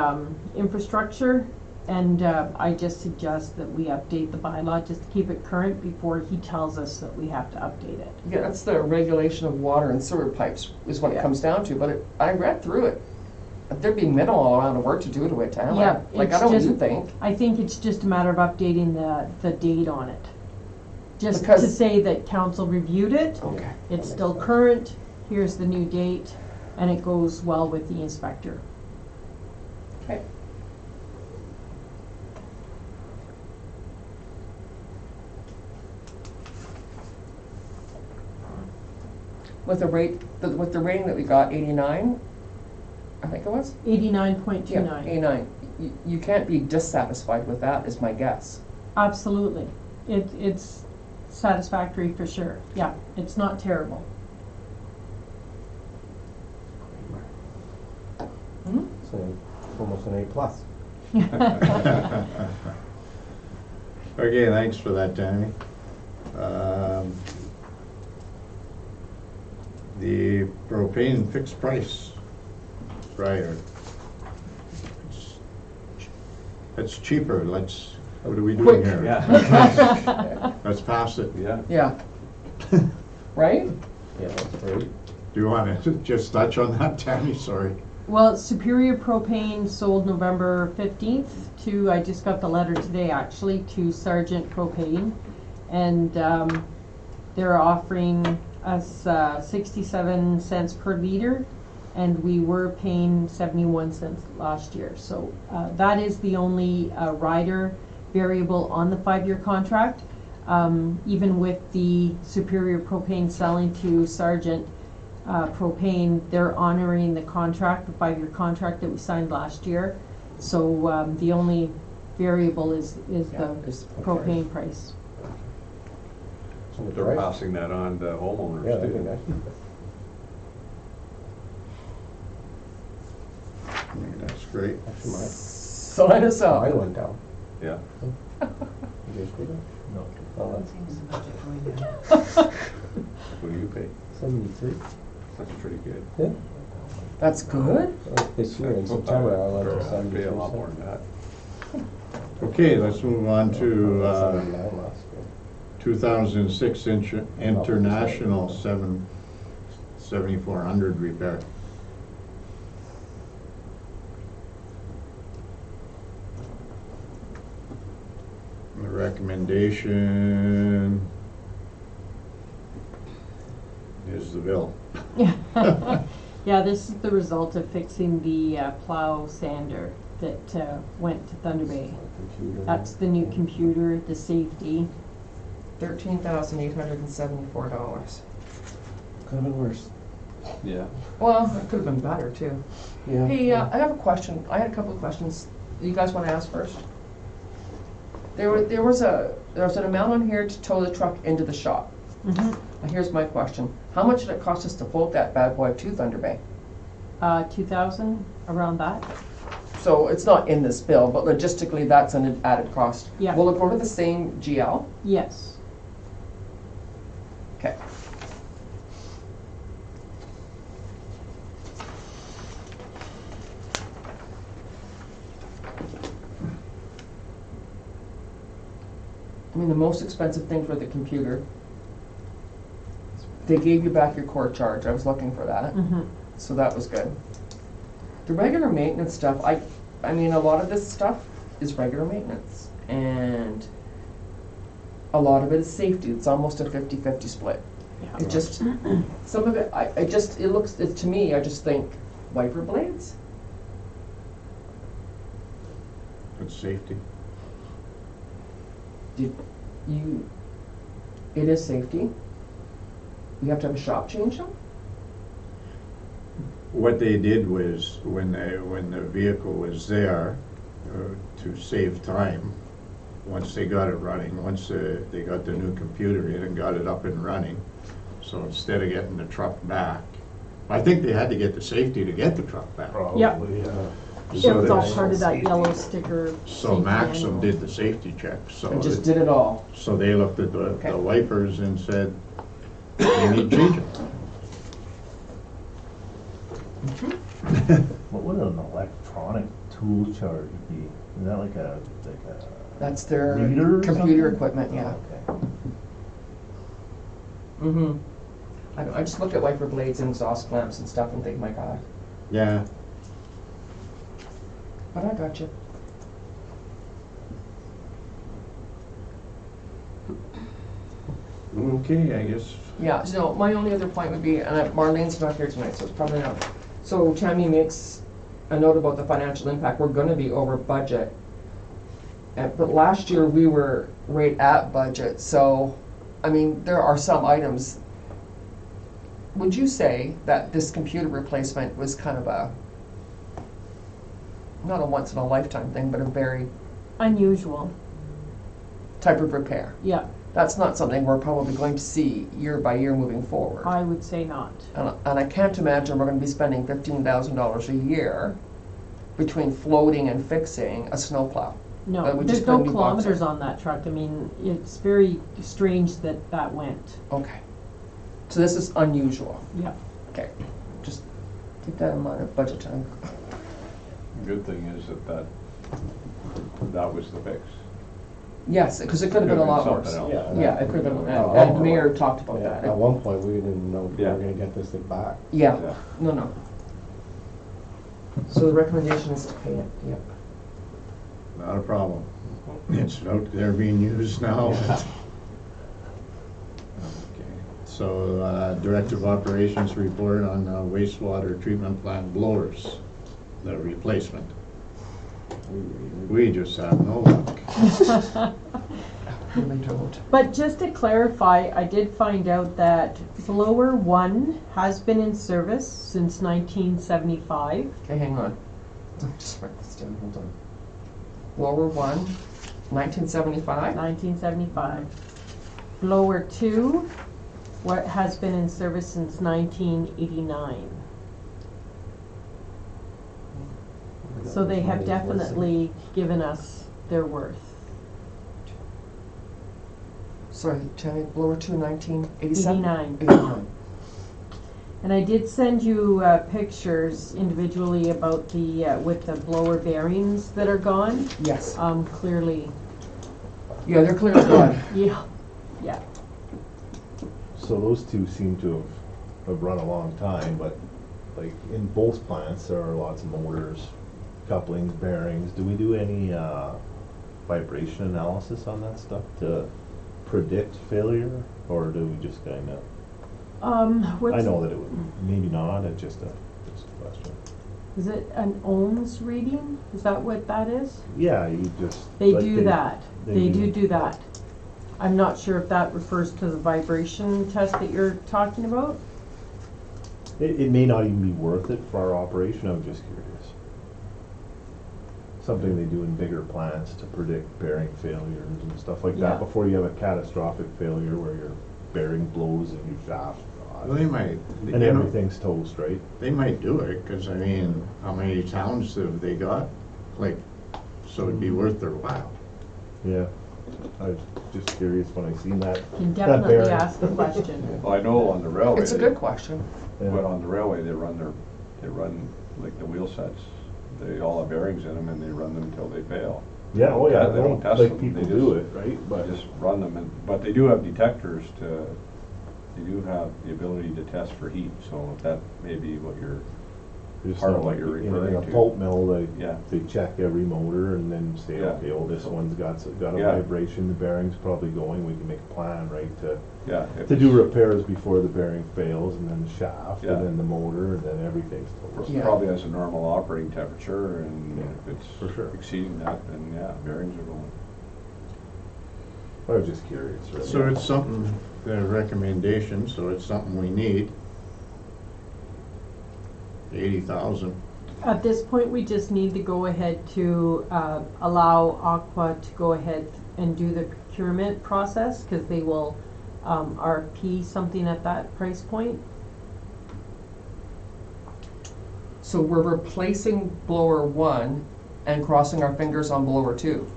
infrastructure. And I just suggest that we update the bylaw just to keep it current before he tells us that we have to update it. Yeah, that's the regulation of water and sewer pipes is what it Yeah. comes down to, but I read through it. There'd be minimal amount of work to do to it, Tam. Yeah, Like, I it's don't just- you think? I think it's just a matter of updating the date on it. Just Because- to say that council reviewed it, Okay. it's still current, here's the new date, and it goes well with the inspector. Okay. With the rating that we got, 89, I think it was? 89.29. 89. You can't be dissatisfied with that, is my guess. Absolutely. It's satisfactory for sure. Yeah, it's not terrible. Hmm? It's almost an A+. Okay, thanks for that, Tammy. The propane fixed price rider. It's cheaper, what are we doing Quick. here? Yeah. Let's pass it. Yeah. Yeah. Right? Yeah, that's great. Do you want to just touch on that, Tammy? Sorry. Well, Superior Propane sold November 15th to, I just got the letter today actually, to Sergeant Propane. And they're offering us 67 cents per liter, and we were paying 71 cents last year. So that is the only rider variable on the 5-year contract. Even with the Superior Propane selling to Sergeant Propane, they're honoring the contract, the 5-year contract that we signed last year. So the only variable is Yeah, the is propane price. So it's They're right. passing that on to Yeah, homeowners I think too. That's great. Actually, Sign us up. mine went down. Yeah. You guys pay that? No. Oh, that's Seems the budget going down. What do you pay? 73. That's pretty good. Yeah. That's good. This year in September, I went to I 73. pay a lot more than that. Okay, let's move on to 79 last year. 2006 International 7400 repair. The recommendation is the bill. Yeah, this is the result of fixing the plow sander that went to Thunder Bay. Computer. That's the new computer, the safety. $13,874. Could have been worse. Yeah. Well, it could have been better too. Yeah. Hey, I have a question. I had a couple of questions. You guys want to ask first? There was an amount on here to tow the truck into the shop. Mm-hmm. Now, here's my question. How much did it cost us to float that bad boy to Thunder Bay? 2,000, around that. So it's not in this bill, but logistically that's an added cost. Yeah. Will it go to the same GL? Yes. Okay. I mean, the most expensive thing for the computer, they gave you back your core charge. I was looking for that. Mm-hmm. So that was good. The regular maintenance stuff, I mean, a lot of this stuff is regular maintenance. And a lot of it is safety. It's almost a 50-50 split. Yeah. It just, some of it, to me, I just think wiper blades. It's safety. It is safety. You have to have a shop change them? What they did was, when the vehicle was there, to save time, once they got it running, once they got the new computer in and got it up and running. So instead of getting the truck back, I think they had to get the safety to get the truck back. Probably, yeah. It was all they- part of that yellow sticker. So safety Maxim manual. did the safety check, so. And just did it all. So they looked at Okay. the wipers and said, they need changing. What would an electronic tool charge be? Is that like a That's their meter or computer something? equipment, yeah. Okay. Mm-hmm. I just look at wiper blades and exhaust clamps and stuff and think, my God, Yeah, but I got you. okay, I guess. Yeah, so my only other point would be, and Marlene's not here tonight, so it's probably not. So Tammy makes a note about the financial impact. We're gonna be over budget. But last year, we were right at budget, so, I mean, there are some items. Would you say that this computer replacement was kind of a, not a once in a lifetime thing, but a very Unusual, type of repair? yeah, That's not something we're probably going to see year by year moving forward. I would say not. And I can't imagine we're gonna be spending $15,000 a year between floating and fixing a snowplow. No, we there's just no put a new box kilometers in. on that truck. I mean, it's very strange that that went. Okay. So this is unusual. Yeah. Okay. Just keep that in mind at budget time. Good thing is that was the fix. Yes, because it could have been a lot Could've worse. been something else. Yeah, it could have been, Yeah. and the mayor talked about Yeah, that. at one point, we didn't know if we Yeah. were gonna get this thing back. Yeah, Yeah. no. So the recommendation is to pay it, yep. Not a problem. It's out there being used now. Yeah. Okay. So, Director of Operations report on wastewater treatment plant blowers, the replacement. We just have no luck. Really don't. But just to clarify, I did find out that blower 1 has been in service since 1975. Okay, hang on. Just write this down, hold on. Lower 1, 1975? 1975. Blower 2, what has been in service since 1989. So they have definitely given us their worth. Sorry, Tammy, blower 2, 1987? 89. 89. And I did send you pictures individually about the, with the blower bearings that are gone. Yes. Clearly, Yeah, they're clear as mud. yeah. So those two seem to have run a long time, but like in both plants, there are lots of motors, couplings, bearings. Do we do any vibration analysis on that stuff to predict failure, or do we just kind of? What's, I know that it would, maybe not, it's just a question. is it an ohms reading? Is that what that is? Yeah, you just. They like do that. They do. do that. I'm not sure if that refers to the vibration test that you're talking about. It may not even be worth it for our operation, I'm just curious. Something they do in bigger plants to predict bearing failures and stuff like Yeah. that before you have a catastrophic failure where your bearing blows and your shaft Well, they might, you and know, everything's toast, right? they might do it, cause I mean, how many towns have they got? Like, so it'd be worth their while. Yeah, I was just curious when I seen that. You can that definitely bearing. ask the question. Well, I know on the railway. It's a good question. Yeah. But on the railway, they run like the wheel sets, they all have bearings in them and they run them until they fail. Yeah, oh yeah, They don't test like them, people they do just- it, right? But But just run them, but they do have detectors they do have the ability to test for heat, so that may be what you're, just part of know, what you're in referring a to. pulp mill, Yeah. they check every motor and then say, Yeah. okay, well, this one's got a Yeah. vibration, the bearing's probably going, we can make a plan, right, yeah. to do repairs before the bearing fails, and then the shaft, Yeah. and then the motor, and then everything's toast. Yeah. Probably has a normal operating temperature, and Yeah, if for sure. it's exceeding that, then yeah, bearings are going. I was just curious, really. So it's something, the recommendation, so it's something we need. 80,000. At this point, we just need to go ahead to allow Aqua to go ahead and do the procurement process, cause they will, RFP something at that price point. So we're replacing blower 1 and crossing our fingers on blower 2.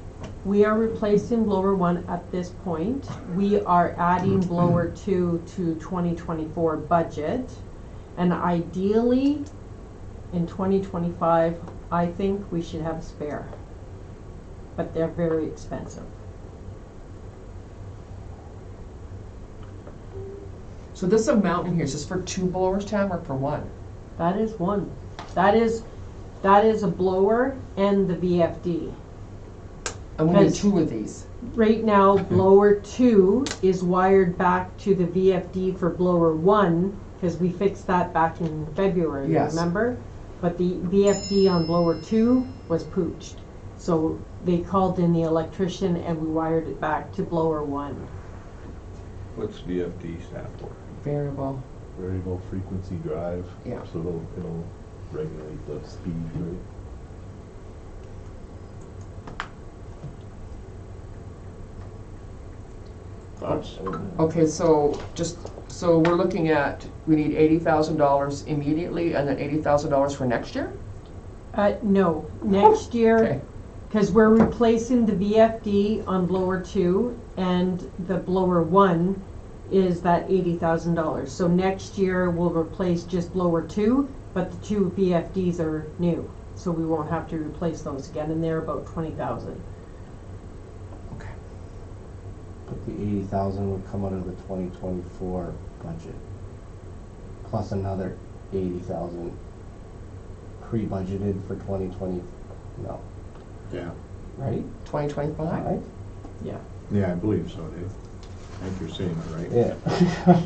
We are replacing blower 1 at this point. We are adding blower 2 to 2024 budget. And ideally, in 2025, I think we should have a spare. But they're very expensive. So this amount in here is just for 2 blowers, Tam, or for 1? That is one. That is a blower and the VFD. And we need Because- 2 of these. Right now, blower 2 is wired back to the VFD for blower 1, because we fixed that back in February, Yes. remember? But the VFD on blower 2 was pooched. So they called in the electrician and we wired it back to blower 1. What's VFD stand for? Variable. Variable frequency drive. Yeah. So it'll regulate the speed, right? Thoughts? Okay, so we're looking at, we need $80,000 immediately and then $80,000 for next year? No, next Okay. year, because we're replacing the VFD on blower 2 and the blower 1 is that $80,000. So next year we'll replace just blower 2, but the 2 VFDs are new. So we won't have to replace those again, and they're about 20,000. Okay. But the 80,000 would come out of the 2024 budget, plus another 80,000 pre-budgeted for 2020, no, Yeah, right? 2025? Right? Yeah. yeah, I believe so, Dave. I think you're saying it right. Yeah.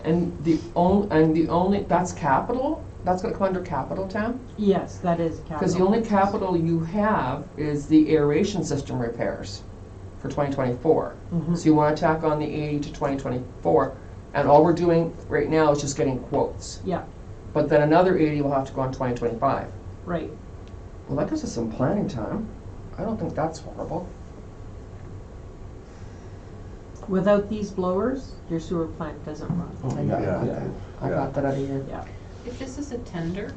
And the only, that's capital? That's gonna come under capital, Tam? Yes, that is capital. Because the only capital you have is the aeration system repairs for 2024. Mhm. So you wanna tack on the 80 to 2024, and all we're doing right now is just getting quotes. Yeah, But then another 80 will have to go on 2025. right. Well, that gives us some planning time. I don't think that's horrible. Without these blowers, your sewer plant doesn't run. I Yeah, got yeah. that. I got that out of here. Yeah. If this is a tender,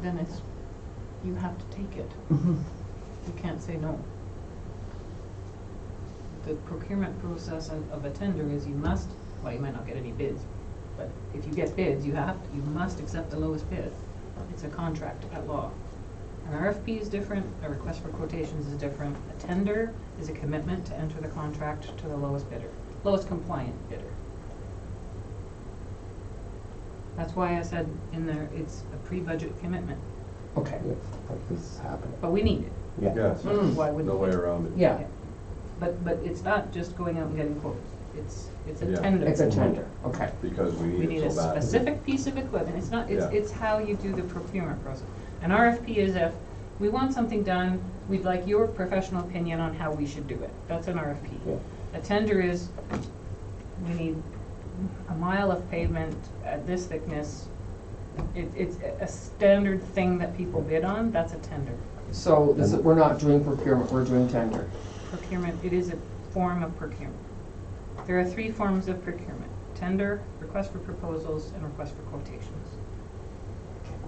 then it's, you have to take it. Mhm. You can't say no. The procurement process of a tender is you must, well, you might not get any bids, but if you get bids, you must accept the lowest bid. It's a contract at law. An RFP is different, a request for quotations is different. A tender is a commitment to enter the contract to the lowest bidder, lowest compliant bidder. That's why I said in there, it's a pre-budget commitment, Okay. Yeah, like this is happening. but we need it. Yeah. Yeah, Mm. Why wouldn't no we? way around it. Yeah, But it's not just going out and getting quotes. It's a Yeah. tender. it's a tender, okay. Because we We need need it a so bad. specific piece of equipment. It's not, Yeah. it's how you do the procurement process. An RFP is if we want something done, we'd like your professional opinion on how we should do it. That's an RFP. Yeah. A tender is, we need a mile of pavement at this thickness. It's a standard thing that people bid on, that's a tender. So we're not doing procurement, we're doing tender. Procurement, it is a form of procurement. There are 3 forms of procurement: tender, request for proposals, and request for quotations.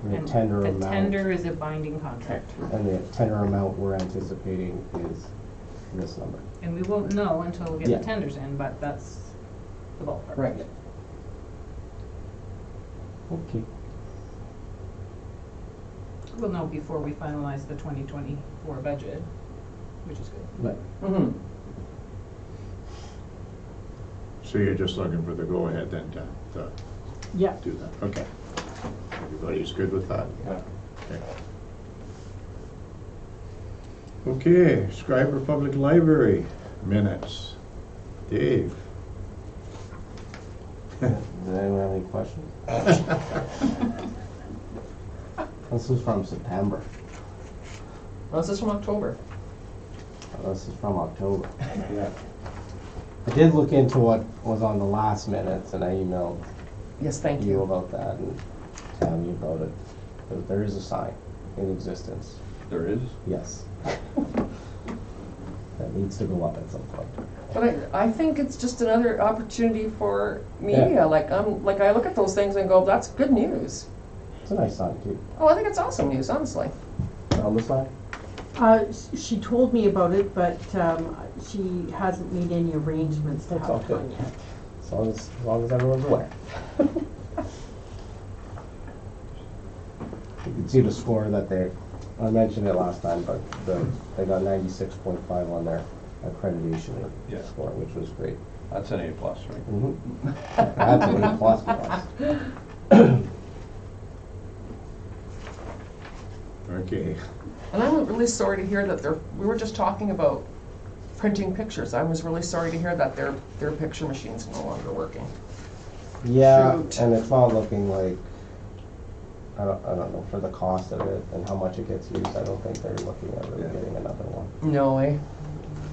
The And tender the amount. tender is a binding contract. And the tender amount we're anticipating is this number. And we won't know until we get Yeah. the tenders in, but that's the ballpark. Right. Okay. We'll know before we finalize the 2024 budget, which is good. But Mm-hmm. So you're just looking for the go-ahead then to Yeah. do that? Okay. Everybody's good with that? Yeah. Okay. Okay, Schreiber Public Library minutes. Dave? does anyone have any questions? This is from September. Oh, this is from October. This is from October. Yeah. I did look into what was on the last minutes and I emailed Yes, thank you you. about that and Tammy about it. But there is a sign in existence. There is? Yes. that needs to go up at some point. But I think it's just another opportunity for media, like, I look at those things and go, that's good news. It's a nice sign too. Oh, I think it's awesome news, honestly. On the side? She told me about it, but she hasn't made any arrangements to That's have all good. fun yet. As long as everyone's aware. You can see the score that I mentioned it last time, but they got 96.5 on their accreditation Yeah. score, which was great. That's an A+, right? That's an A++. Okay. And I'm really sorry to hear that we were just talking about printing pictures. I was really sorry to hear that their picture machine's no longer working. Yeah, Shoot. and it's not looking like, I don't know, for the cost of it and how much it gets used, I don't think they're looking at really getting another one. No way.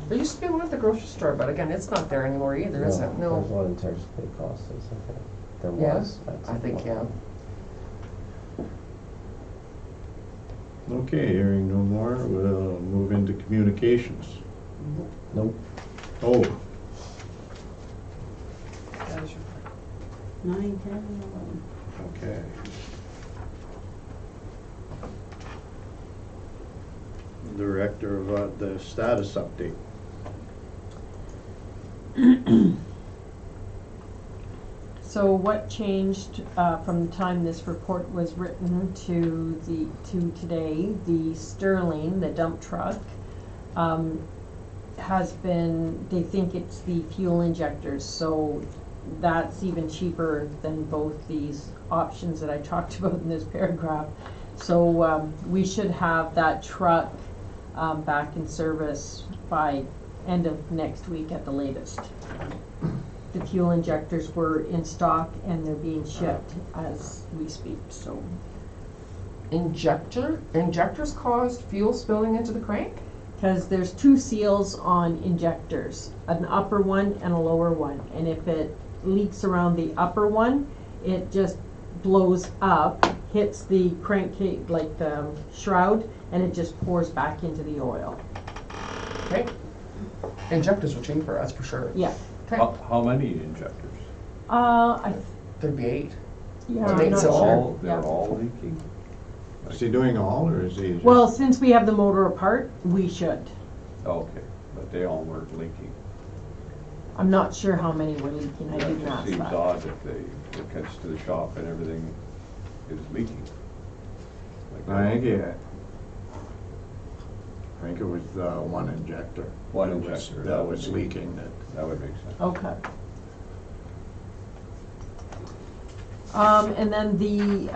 There used to be one at the grocery store, but again, it's not there anymore either, is it? There's No. one in Terrace Bay Cross, I think. There Yeah, was. at some I think, point. yeah. Okay, hearing no more, we'll move into communications. Nope. Oh, 9, 10, 11. okay. Director of the status update. So what changed from the time this report was written to today? The Sterling, the dump truck, has been, they think it's the fuel injectors, so that's even cheaper than both these options that I talked about in this paragraph. So we should have that truck back in service by end of next week at the latest. The fuel injectors were in stock and they're being shipped as we speak, so. Injectors caused fuel spilling into the crank? Because there's two seals on injectors, an upper one and a lower one. And if it leaks around the upper one, it just blows up, hits the crankcase, like the shroud, and it just pours back into the oil. Okay. Injectors were cheaper, that's for sure. Yeah. Okay. How many injectors? There'd be 8. Yeah, I I'm think not so. sure. They're Yeah. all leaking? Is he doing all, or is he just? Well, since we have the motor apart, we should. Okay, but they all weren't leaking. I'm not sure how many were leaking, I It didn't just ask seems that. odd that it gets to the shop and everything is leaking. Like I think it was one injector. One that was- injector, That was leaking. That would make sense. Okay. And then the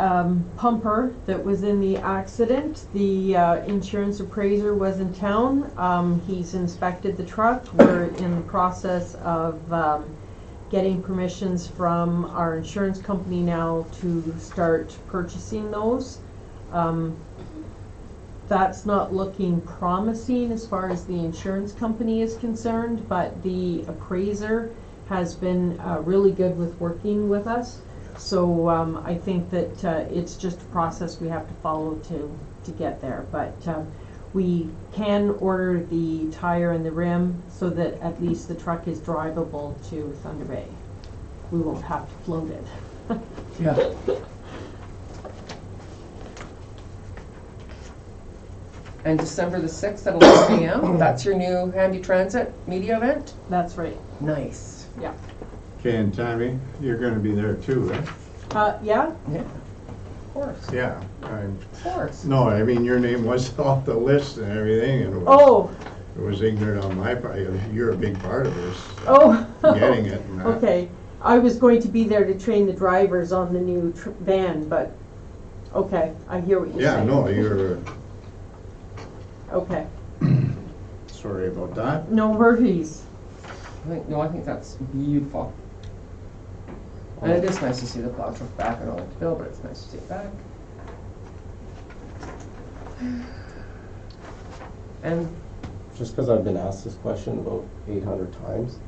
pumper that was in the accident, the insurance appraiser was in town. He's inspected the truck. We're in the process of getting permissions from our insurance company now to start purchasing those. That's not looking promising as far as the insurance company is concerned, but the appraiser has been really good with working with us. So I think that it's just a process we have to follow to get there. But we can order the tire and the rim so that at least the truck is drivable to Thunder Bay. We won't have to float it. Yeah. And December the 6th at 11 a.m., that's your new Handy Transit media event? That's right. Nice. Yeah. Okay, and Tammy, you're gonna be there too, right? Yeah. Yeah. Of course. Yeah. Of course. No, I mean, your name was off the list and everything, and Oh. it was ignorant on my part. You're a big part of this. Oh. Getting it and that. Okay. I was going to be there to train the drivers on the new van, but okay, I hear what you're Yeah, saying. no, you're, Okay. sorry about that. No worries. I think that's beautiful. And it is nice to see the plow truck back. I don't like to build, but it's nice to see it back. And Just because I've been asked this question about 800 times,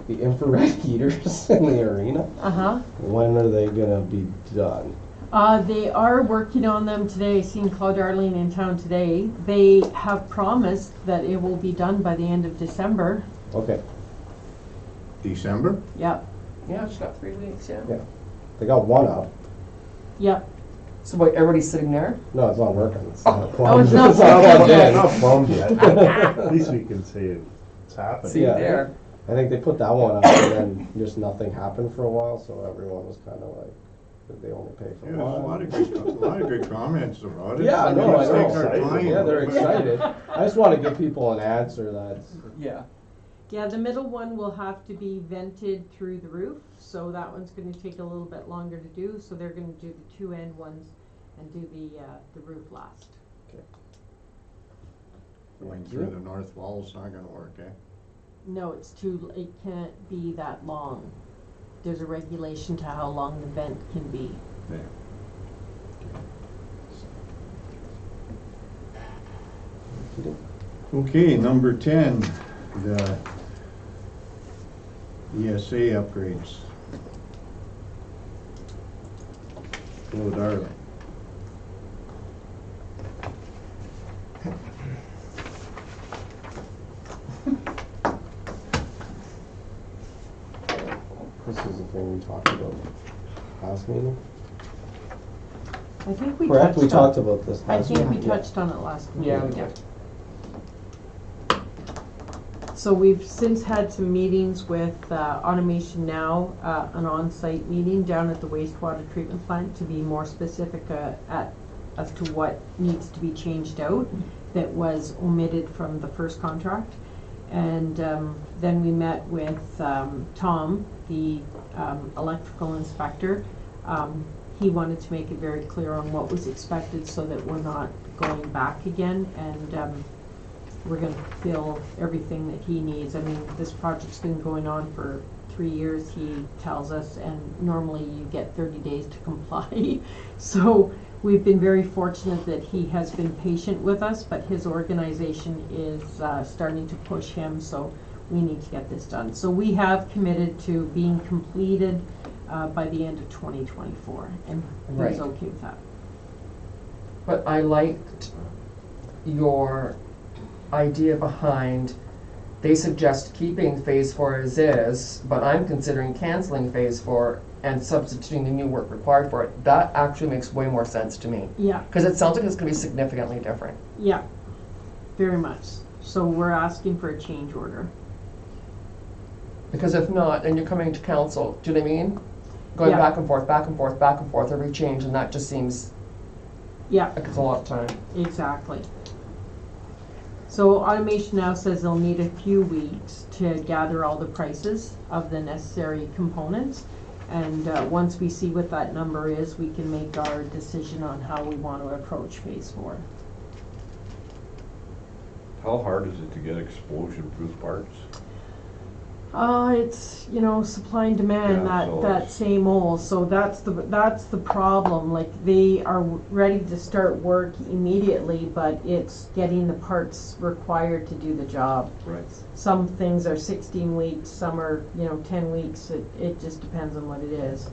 the infrared heaters in the arena, Uh-huh. when are they gonna be done? They are working on them today, seen Claude Darling in town today. They have promised that it will be done by the end of December. Okay, December? Yep, Yeah, she's got 3 weeks, yeah. yeah. They got one up. yep. So wait, everybody's sitting there? No, it's not working. It's not Oh, it's not plugged in. Not plumbed yet. At least we can say it's happening. See Yeah. there. I think they put that one up and then just nothing happened for a while, so everyone was kind of like, did they only pay for Yeah, there's one? a lot of good comments about it. Yeah, no, I Let's take know. our time. Yeah, they're excited. I just want to give people an answer that's, Yeah. Yeah, the middle one will have to be vented through the roof, so that one's gonna take a little bit longer to do, so they're gonna do the two end ones and do the roof last. Going through the north wall's not gonna work, eh? No, it can't be that long. There's a regulation to how long the vent can be. Okay, number 10, the ESA upgrades. Hello, darling. this is the thing we talked about last meeting. I think we Correct, touched we on. talked about this I last think meeting. we touched on it last meeting. Yeah, we did. So we've since had some meetings with Automation Now, an on-site meeting down at the wastewater treatment plant to be more specific as to what needs to be changed out that was omitted from the first contract. And then we met with Tom, the electrical inspector. He wanted to make it very clear on what was expected so that we're not going back again, and we're gonna fill everything that he needs. I mean, this project's been going on for 3 years, he tells us, and normally you get 30 days to comply. So we've been very fortunate that he has been patient with us, but his organization is starting to push him, so we need to get this done. So we have committed to being completed by the end of 2024, and he's Right. okay with that. But I liked your idea behind, they suggest keeping phase 4 as is, but I'm considering canceling phase 4 and substituting the new work required for it. That actually makes way more sense to me. Yeah, Because it sounds like it's gonna be significantly different. yeah, very much. So we're asking for a change order. Because if not, then you're coming to council, do you know what I mean? Going Yeah. back and forth, back and forth, back and forth, every change, and that just seems Yeah, like it's a lot of time. exactly. So Automation Now says they'll need a few weeks to gather all the prices of the necessary components. And once we see what that number is, we can make our decision on how we want to approach phase 4. How hard is it to get explosion-proof parts? It's, supply and demand, Yeah, so that it's- same old, so that's the problem. Like, they are ready to start work immediately, but it's getting the parts required to do the job. Right. Some things are 16 weeks, some are, 10 weeks, it just depends on what it is.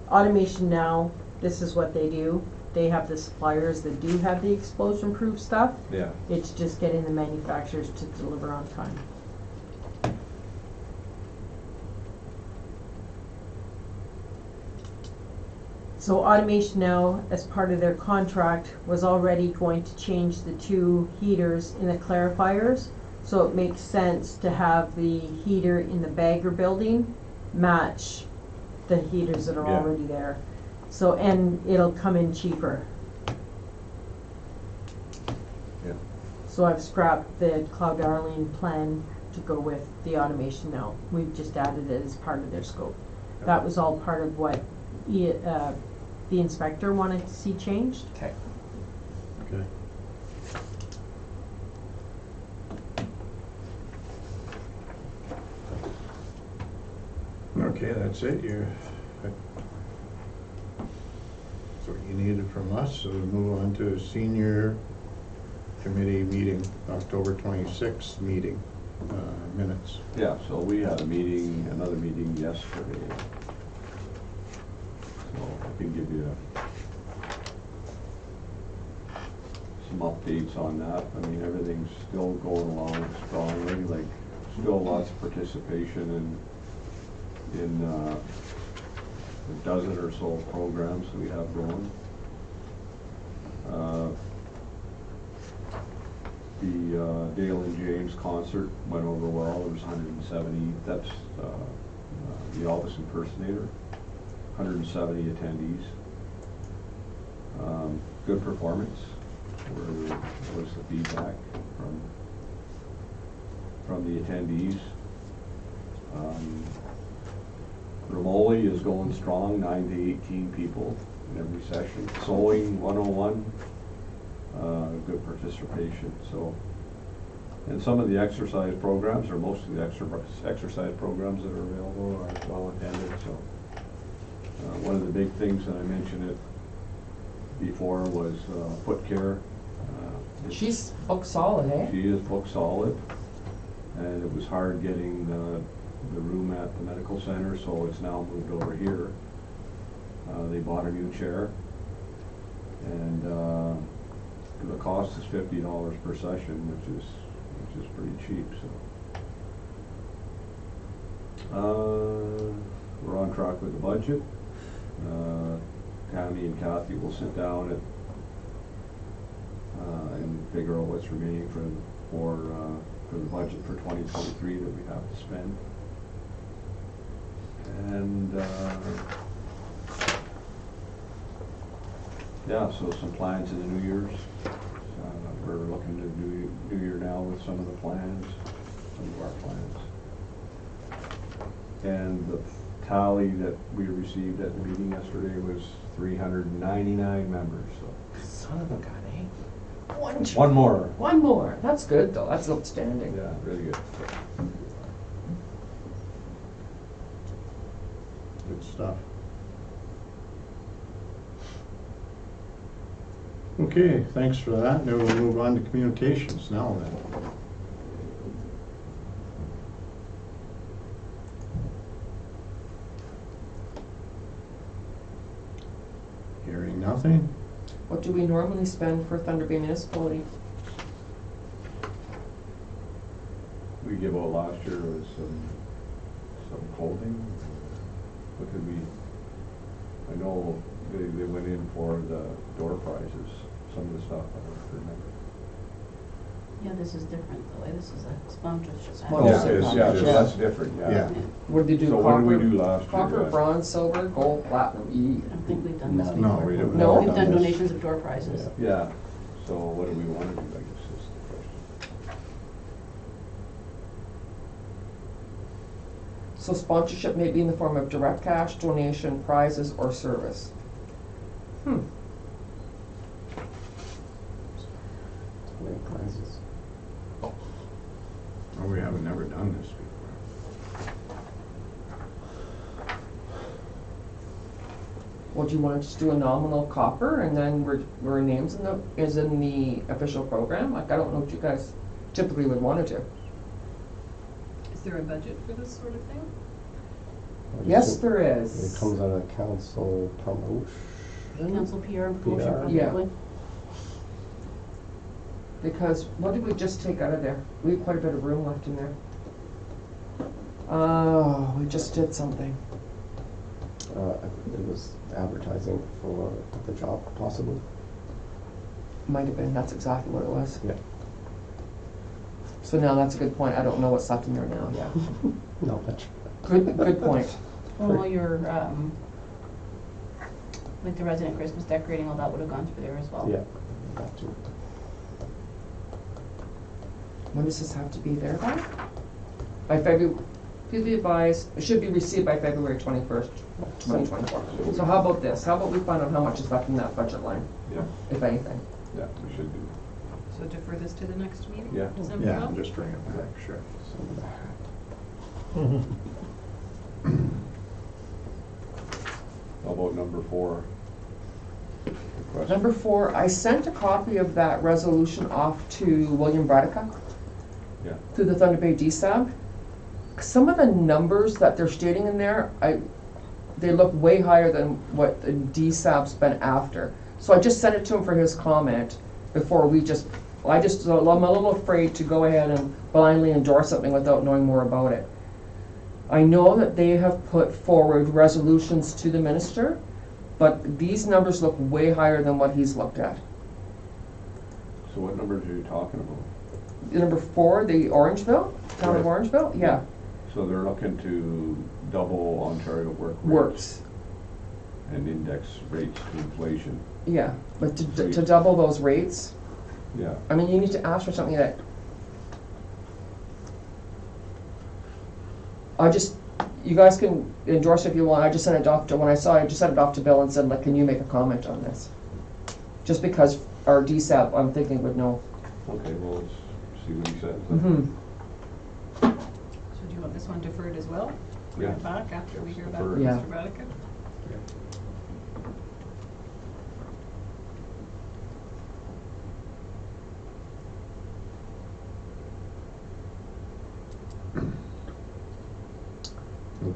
Automation Now, this is what they do. They have the suppliers that do have the explosion-proof stuff. Yeah. It's just getting the manufacturers to deliver on time. So Automation Now, as part of their contract, was already going to change the 2 heaters in the clarifiers. So it makes sense to have the heater in the Bagger building match the heaters that are Yeah. already there. So, and it'll come in cheaper. Yeah. So I've scrapped the Cloud Darling plan to go with the Automation Now. We've just added it as part of their scope. That was all part of what the inspector wanted to see changed. Okay. Okay. Okay, that's it, that's what you needed from us, so we move on to senior committee meeting, October 26th meeting, minutes. Yeah, so we had another meeting yesterday. So I can give you some updates on that. I mean, everything's still going along strongly, like, still lots of participation in a dozen or so programs that we have going. The Dale and James concert went over well. There was 170, that's the Elvis impersonator, 170 attendees. Good performance, was the feedback from the attendees. Ramoli is going strong, 9 to 18 people in every session. Sewing 101, good participation. So, and some of the exercise programs, or most of the exercise programs that are available are well attended. So, one of the big things that I mentioned it before was foot care. She's booked solid, eh? She is booked solid, and it was hard getting the room at the medical center, so it's now moved over here. They bought a new chair, and the cost is $50 per session, which is pretty cheap. So we're on track with the budget. Tammy and Kathy will sit down and figure out what's remaining for the budget for 2023 that we have to spend. And yeah, so some plans in the New Year's. We're looking to New Year now with some of the plans, some of our plans. And the tally that we received at the meeting yesterday was 399 members, so. Son of a gun, eh? One more. One more. That's good, though. That's outstanding. Yeah, really good. Good stuff. Okay, thanks for that. Now we'll move on to communications now then. Hearing nothing? What do we normally spend for Thunder Bay Municipal League? We give out last year was some clothing. What did we, I know they went in for the door prizes, some of the stuff, I don't remember. Yeah, this is different though, this is a sponsorship. Sponsorship. Yeah, Yeah. so that's different, yeah. Yeah. What did they do? So Copper, what did we do last year? Copper, bronze, silver, gold, platinum, I don't think we've done this before. No, we don't. No? We've done donations of door prizes. Yeah, so what do we want to do, I guess is the question. So sponsorship may be in the form of direct cash, donation, prizes, or service. Prizes. Oh, we haven't never done this before. Well, do you want to just do a nominal copper and then our names is in the official program? Like, I don't know what you guys typically would want to do. Is there a budget for this sort of thing? Yes, there is. It comes out of council promotion. Council PR and promotion, Yeah. probably. Because what did we just take out of there? We have quite a bit of room left in there. Oh, we just did something. It was advertising for the job, possibly. Might have been, that's exactly what it was. Yeah. So now that's a good point. I don't know what's left in there now, yeah. No, that's. Good point. Well, your, like the resident Christmas decorating, all that would have gone through there as well. Yeah, that too. When does this have to be there by? By February, please be advised, it should be received by February 21st, 2024. So how about this? How about we find out how much is left in that budget line, Yeah, if anything? yeah, we should do. So defer this to the next meeting? Yeah. December Yeah, 12th? just bring it back, sure. How about number 4? Request- Number 4, I sent a copy of that resolution off to William Bredica Yeah, through the Thunder Bay DSAB. Some of the numbers that they're stating in there, they look way higher than what the DSAP's been after. So I just sent it to him for his comment before I'm a little afraid to go ahead and blindly endorse something without knowing more about it. I know that they have put forward resolutions to the minister, but these numbers look way higher than what he's looked at. So what numbers are you talking about? Number 4, the Orangeville, town of Right. Orangeville, yeah, So they're looking to double Ontario work rates works, and index rates to inflation. yeah. But to double those rates, Yeah. I mean, you need to ask for something that, you guys can endorse it if you want, I just sent it off to, when I saw it, I just sent it off to Bill and said, like, can you make a comment on this? Just because our DSAP, I'm thinking, would know. Okay, well, let's see what he says. Mm-hmm. So do you want this one deferred as well? Bring it Yeah. back after we hear back Deferred. from Yeah. Mr. Badicka?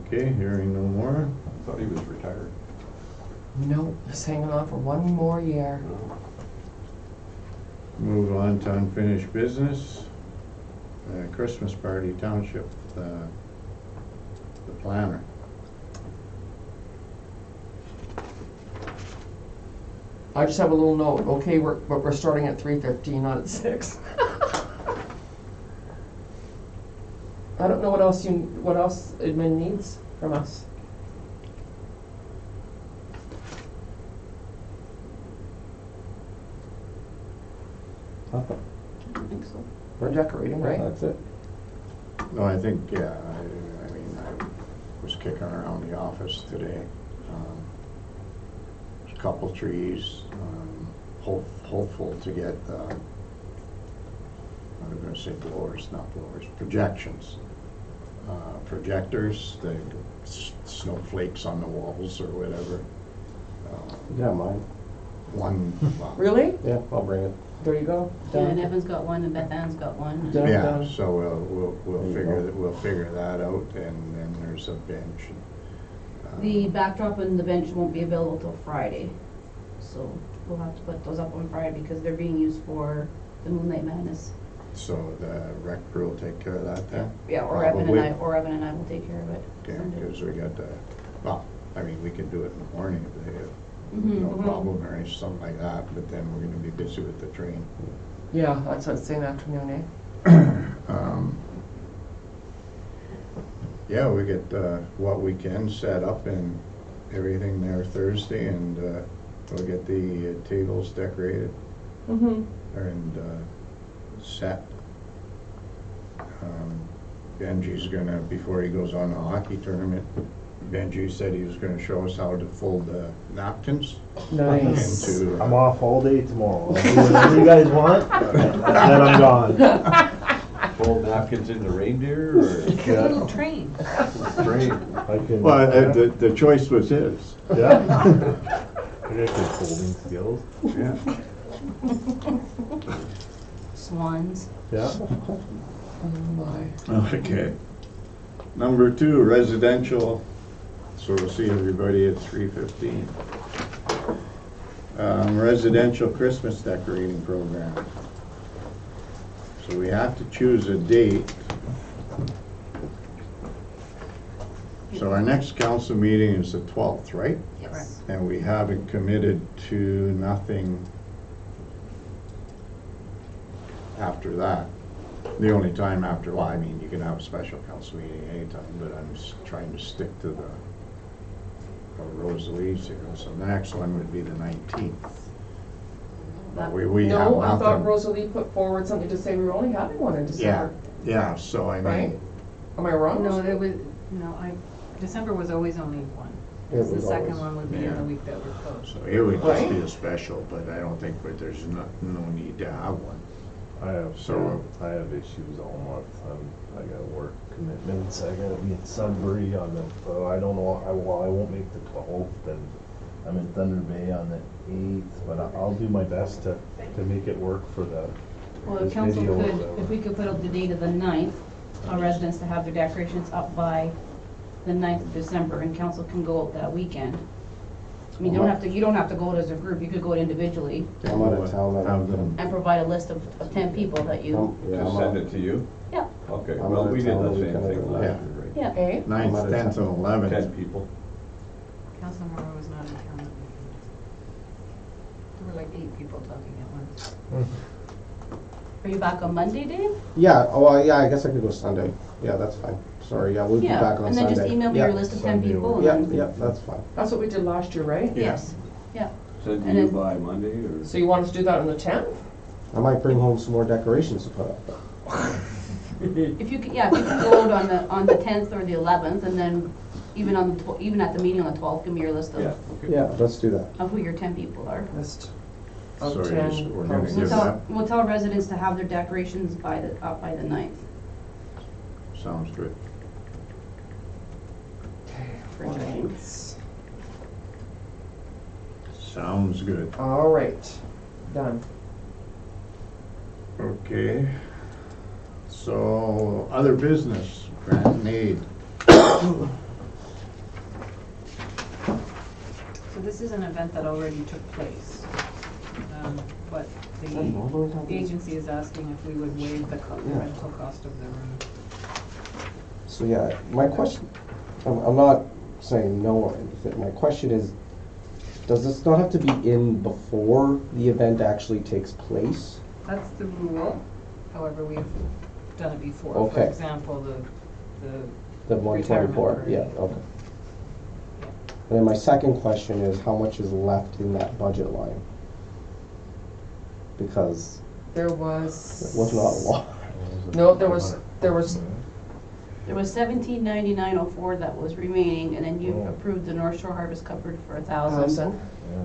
Okay, hearing no more. I thought he was retired. No, just hanging on for one more year. No. Move on to unfinished business. Christmas party township, the planner. I just have a little note, okay, but we're starting at 3:15, not at 6. I don't know what else admin needs from us. Nothing. I think so. We're decorating, right? That's it. No, I think, yeah, I mean, I was kicking around the office today. There's a couple trees, hopeful to get, I'm gonna say blowers, not blowers, projections. Projectors, the snowflakes on the walls or whatever. Yeah, mine. One, well, Really? Yeah, I'll bring it. There you go. Yeah, and Done. Evan's got one, and Beth Ann's got one. Done. yeah, so we'll There you figure go. that, we'll figure that out, and then there's a bench. The backdrop and the bench won't be available till Friday, so we'll have to put those up on Friday because they're being used for the Moonlight Madness. So the rec crew will take care of that then? Yeah, or Evan Probably. and I will take care of it. Okay, Sunday. because we got, well, I mean, we can do it in the morning if they have Mhm. no problem or something like that, but then we're gonna be busy with the train. Yeah, that's what it's saying, afternoon, eh? Yeah, we get what we can set up and everything there Thursday, and we'll get the tables decorated Mm-hmm. and set. Benji's gonna, before he goes on the hockey tournament, Benji said he was gonna show us how to fold the napkins Nice. into. I'm off all day tomorrow. I'll do whatever you guys want, and then I'm gone. Fold napkins into reindeer or It's a little train. train? I can. Well, the choice was his. Yeah. I got good folding skills. Yeah. Swans. Yeah. Oh my. Okay. Number 2, residential, so we'll see everybody at 3:15. Residential Christmas decorating program. So we have to choose a date. So our next council meeting is the 12th, right? Yes. And we haven't committed to nothing after that. The only time after, well, I mean, you can have a special council meeting anytime, but I'm just trying to stick to the Rosalie's here. So the next one would be the 19th. That- We have No, I thought nothing. Rosalie put forward something to say we were only having one in Yeah, December, yeah, so I right? mean, Am I wrong? No, there was, December was always only one. It The was second always- one would be in Yeah. the week that we're closed. so it would just be Right. a special, but I don't think that there's no need to have one. I have So- I have issues all month. I got work commitments. I gotta be in Sudbury on the. I don't know. I won't make the 12th, and I'm in Thunder Bay on the 8th. But I'll do my best to make it work for the. Well, the this council video or could, whatever. if we could put out the date of the 9th, our residents to have their decorations up by the 9th of December, and council can go out that weekend. I mean, you don't have to go as a group, you could go individually I'm out of town. Have them, and provide a list of 10 people that you, Yeah, Just I'm send out. it to you? yeah, Okay, I'm well, out of we did town the the same weekend of thing the last ninth. year, right? yeah. Okay, 9th, 10th, and 11th. 10 people. Council Morrow was not in town that weekend. There were like 8 people talking at once. Are you back on Monday, Dave? Yeah, oh, well, yeah, I guess I could go Sunday. Yeah, that's fine. Sorry, yeah, we'll be Yeah, back on and Sunday. then just email me your Yeah. list of 10 Sunday people. or- Yeah, and then- yeah, that's fine. that's what we did last year, right? Yes, yeah. Send to And you then- by Monday, or? So you want us to do that on the 10th? I might bring home some more decorations to put up. If you can, yeah, if you can go out on the 10th or the 11th, and then even on the, even at the meeting on the 12th, give me your list Yeah, of okay. Yeah, let's do that. who your 10 people are. List of So 10 we're gonna houses. give that, We'll tell residents to have their decorations up by the 9th. sounds good. For ninths. Sounds good. All right, done. Okay. So, other business, grant and aid. So this is an event that already took place. But the agency is asking if we would waive the rental cost of the room. So yeah, my question, I'm not saying no or anything. My question is, does this not have to be in before the event actually takes place? That's the rule, however, we've done it before. For Okay. example, the The 124, Retirement yeah, party. okay. And then my second question is, how much is left in that budget line? Because There was. it was not a lot. No, there was There was 1799.04 that was remaining, and then you approved the North Shore Harvest Cupboard for 1,000, 1,000,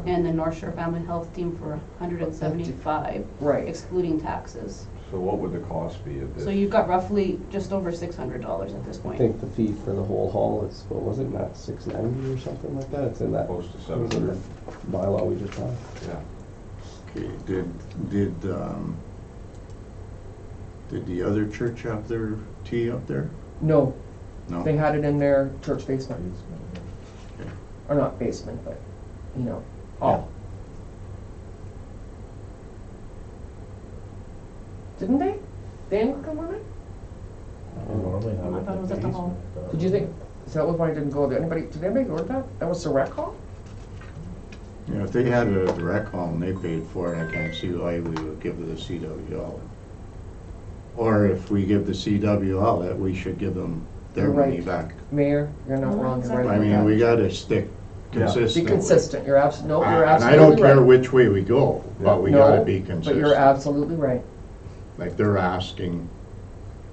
and the North Shore Family Health Team for 175, right. excluding taxes. So what would the cost be of this? So you've got roughly just over $600 at this I point. think the fee for the whole hall is, what was it, not 690 or something like that? It's in that, Close to it was in the 700, bylaw we just had. yeah. Okay, did the other church have their tea up there? No, No? they had it in their church basement, Okay. or not basement, but, you know, hall. Didn't they? They didn't come on it? Normally have I it thought it in was the at the hall. basement. Did you think, so that was why I didn't go there. Did anybody go to that? That was the rec hall? Yeah, if they had it at the rec hall and they paid for it, I can't see why we would give it the CW outlet. Or if we give the CW outlet, we should give them their You're money right. back. Mayor, you're not wrong, you're right I about mean, we that. gotta stick Yeah. consistent. Be consistent, you're no, you're And absolutely I don't care right. which way we go, but we No, gotta be But you're consistent. absolutely right. Like they're asking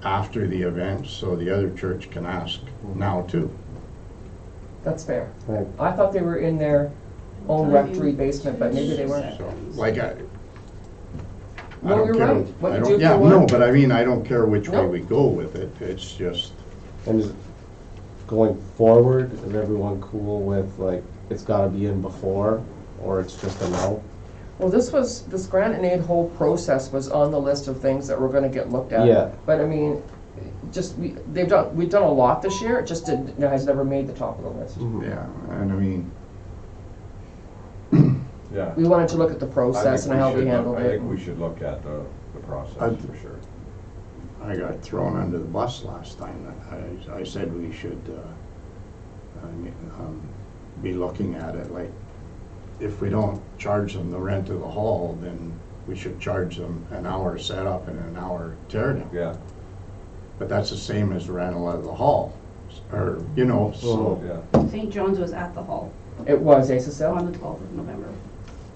after the event, so the other church can ask now too. That's fair. Right. I thought they were in their own rectory basement, but maybe they weren't. So, like I No, don't you're care. right. What I you don't- do Yeah, for no, one- but I mean, I don't care which way No. we go with it, it's just, And is going forward, is everyone cool with, like, it's gotta be in before, or it's just a no? Well, this grant and aid whole process was on the list of things that were gonna get looked at. Yeah. But I mean, we've done a lot this year, it just has never made the top of the list. yeah, and I mean, Yeah. We wanted to look at the I process think and how we should look- handled I it. think we should look at the process I'd- for sure. I got thrown under the bus last time. I said we should, be looking at it like, if we don't charge them the rent of the hall, then we should charge them an hour setup and an hour tear down. Yeah, But that's the same as rental of the hall, or, you know, so. yeah. St. John's was at the hall It was, Cecil? on the 12th of November,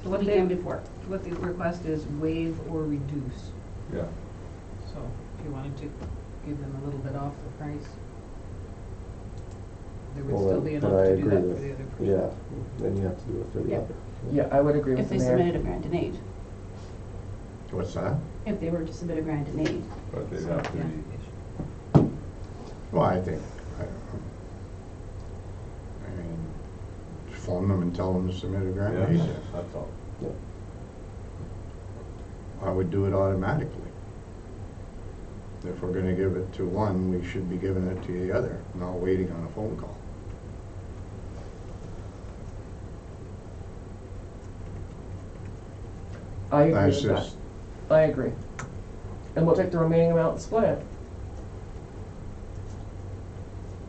the What weekend they- before. What the request is waive or reduce. Yeah. So if you wanted to give them a little bit off the price, there would Well, still be but enough I to do agree that for with- the other person. Yeah, then you have to do it for the Yeah. other. Yeah, I would agree If with the they mayor. submitted a grant in aid, What's that? if they were to submit a grant in aid. But they'd So, have to yeah. be, Well, I think, I mean, phone them and tell them to submit a grant. yeah, that's all. I would do it automatically. If we're gonna give it to one, we should be giving it to the other, not waiting on a phone call. I agree That's with that. just, I agree. And we'll take the remaining amount and split it.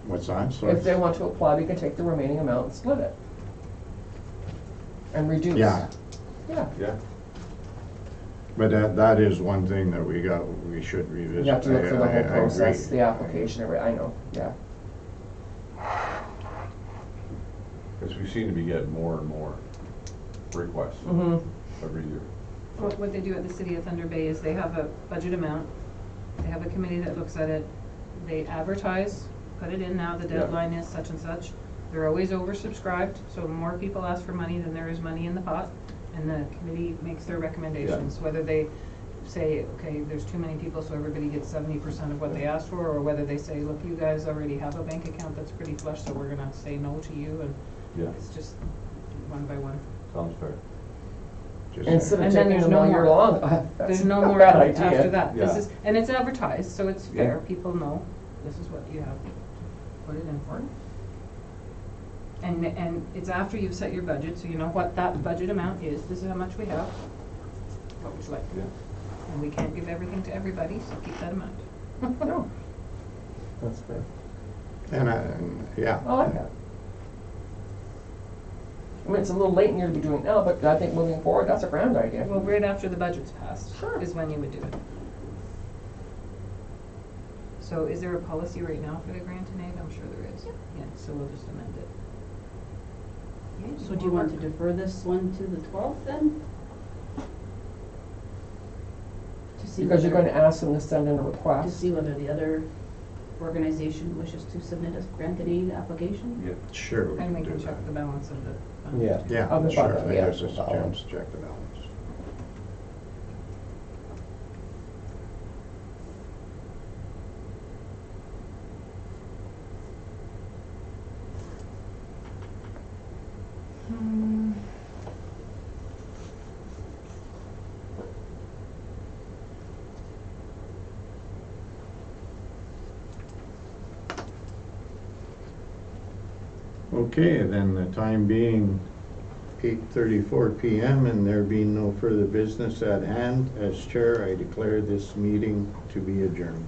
what's that, sorry? If they want to apply, we can take the remaining amount and split it. And reduce. Yeah, Yeah. Yeah. but that is one thing that we should revisit. You have to look for the I whole agree. process, the application, I know, yeah. Because we seem to be getting more and more requests Mm-hmm. every year. What they do at the City of Thunder Bay is they have a budget amount, they have a committee that looks at it, they advertise, put it in now, the Yeah. deadline is such and such. They're always oversubscribed, so more people ask for money than there is money in the pot, and the committee makes their recommendations, whether they say, okay, there's too many people, so everybody gets 70% of what they asked for, or whether they say, look, you guys already have a bank account that's pretty flush, so we're gonna say no to you, and Yeah, it's just one by one. sounds fair. Just Instead of And then taking there's them no all year more. long, that's There's no a more bad after idea. that. This Yeah. is, and it's advertised, so it's Yeah. fair, people know this is what you have to put it in for. And it's after you've set your budget, so you know what that budget amount is, this is how much we have, what would you like? Yeah. And we can't give everything to everybody, so keep that amount. No, That's fair. And yeah. I like that. I mean, it's a little late in the year to be doing it now, but I think moving forward, that's a grand idea. Well, right after the budget's passed Sure. is when you would do it. So is there a policy right now for the grant and aid? I'm sure there is. Yeah, so we'll just amend it. So do you want to defer this one to the 12th then? To see Because you're whether- going to ask them to send in a To request. see whether the other organization wishes to submit a grant and aid application? Yeah. Sure, we And we can can do check that. the balance of the fund. Yeah. Yeah, Of the sure, I budget, think yeah. that's just a chance to check the balance. Hmm. Okay, then the time being 8:34 PM and there being no further business at hand, as chair, I declare this meeting to be adjourned.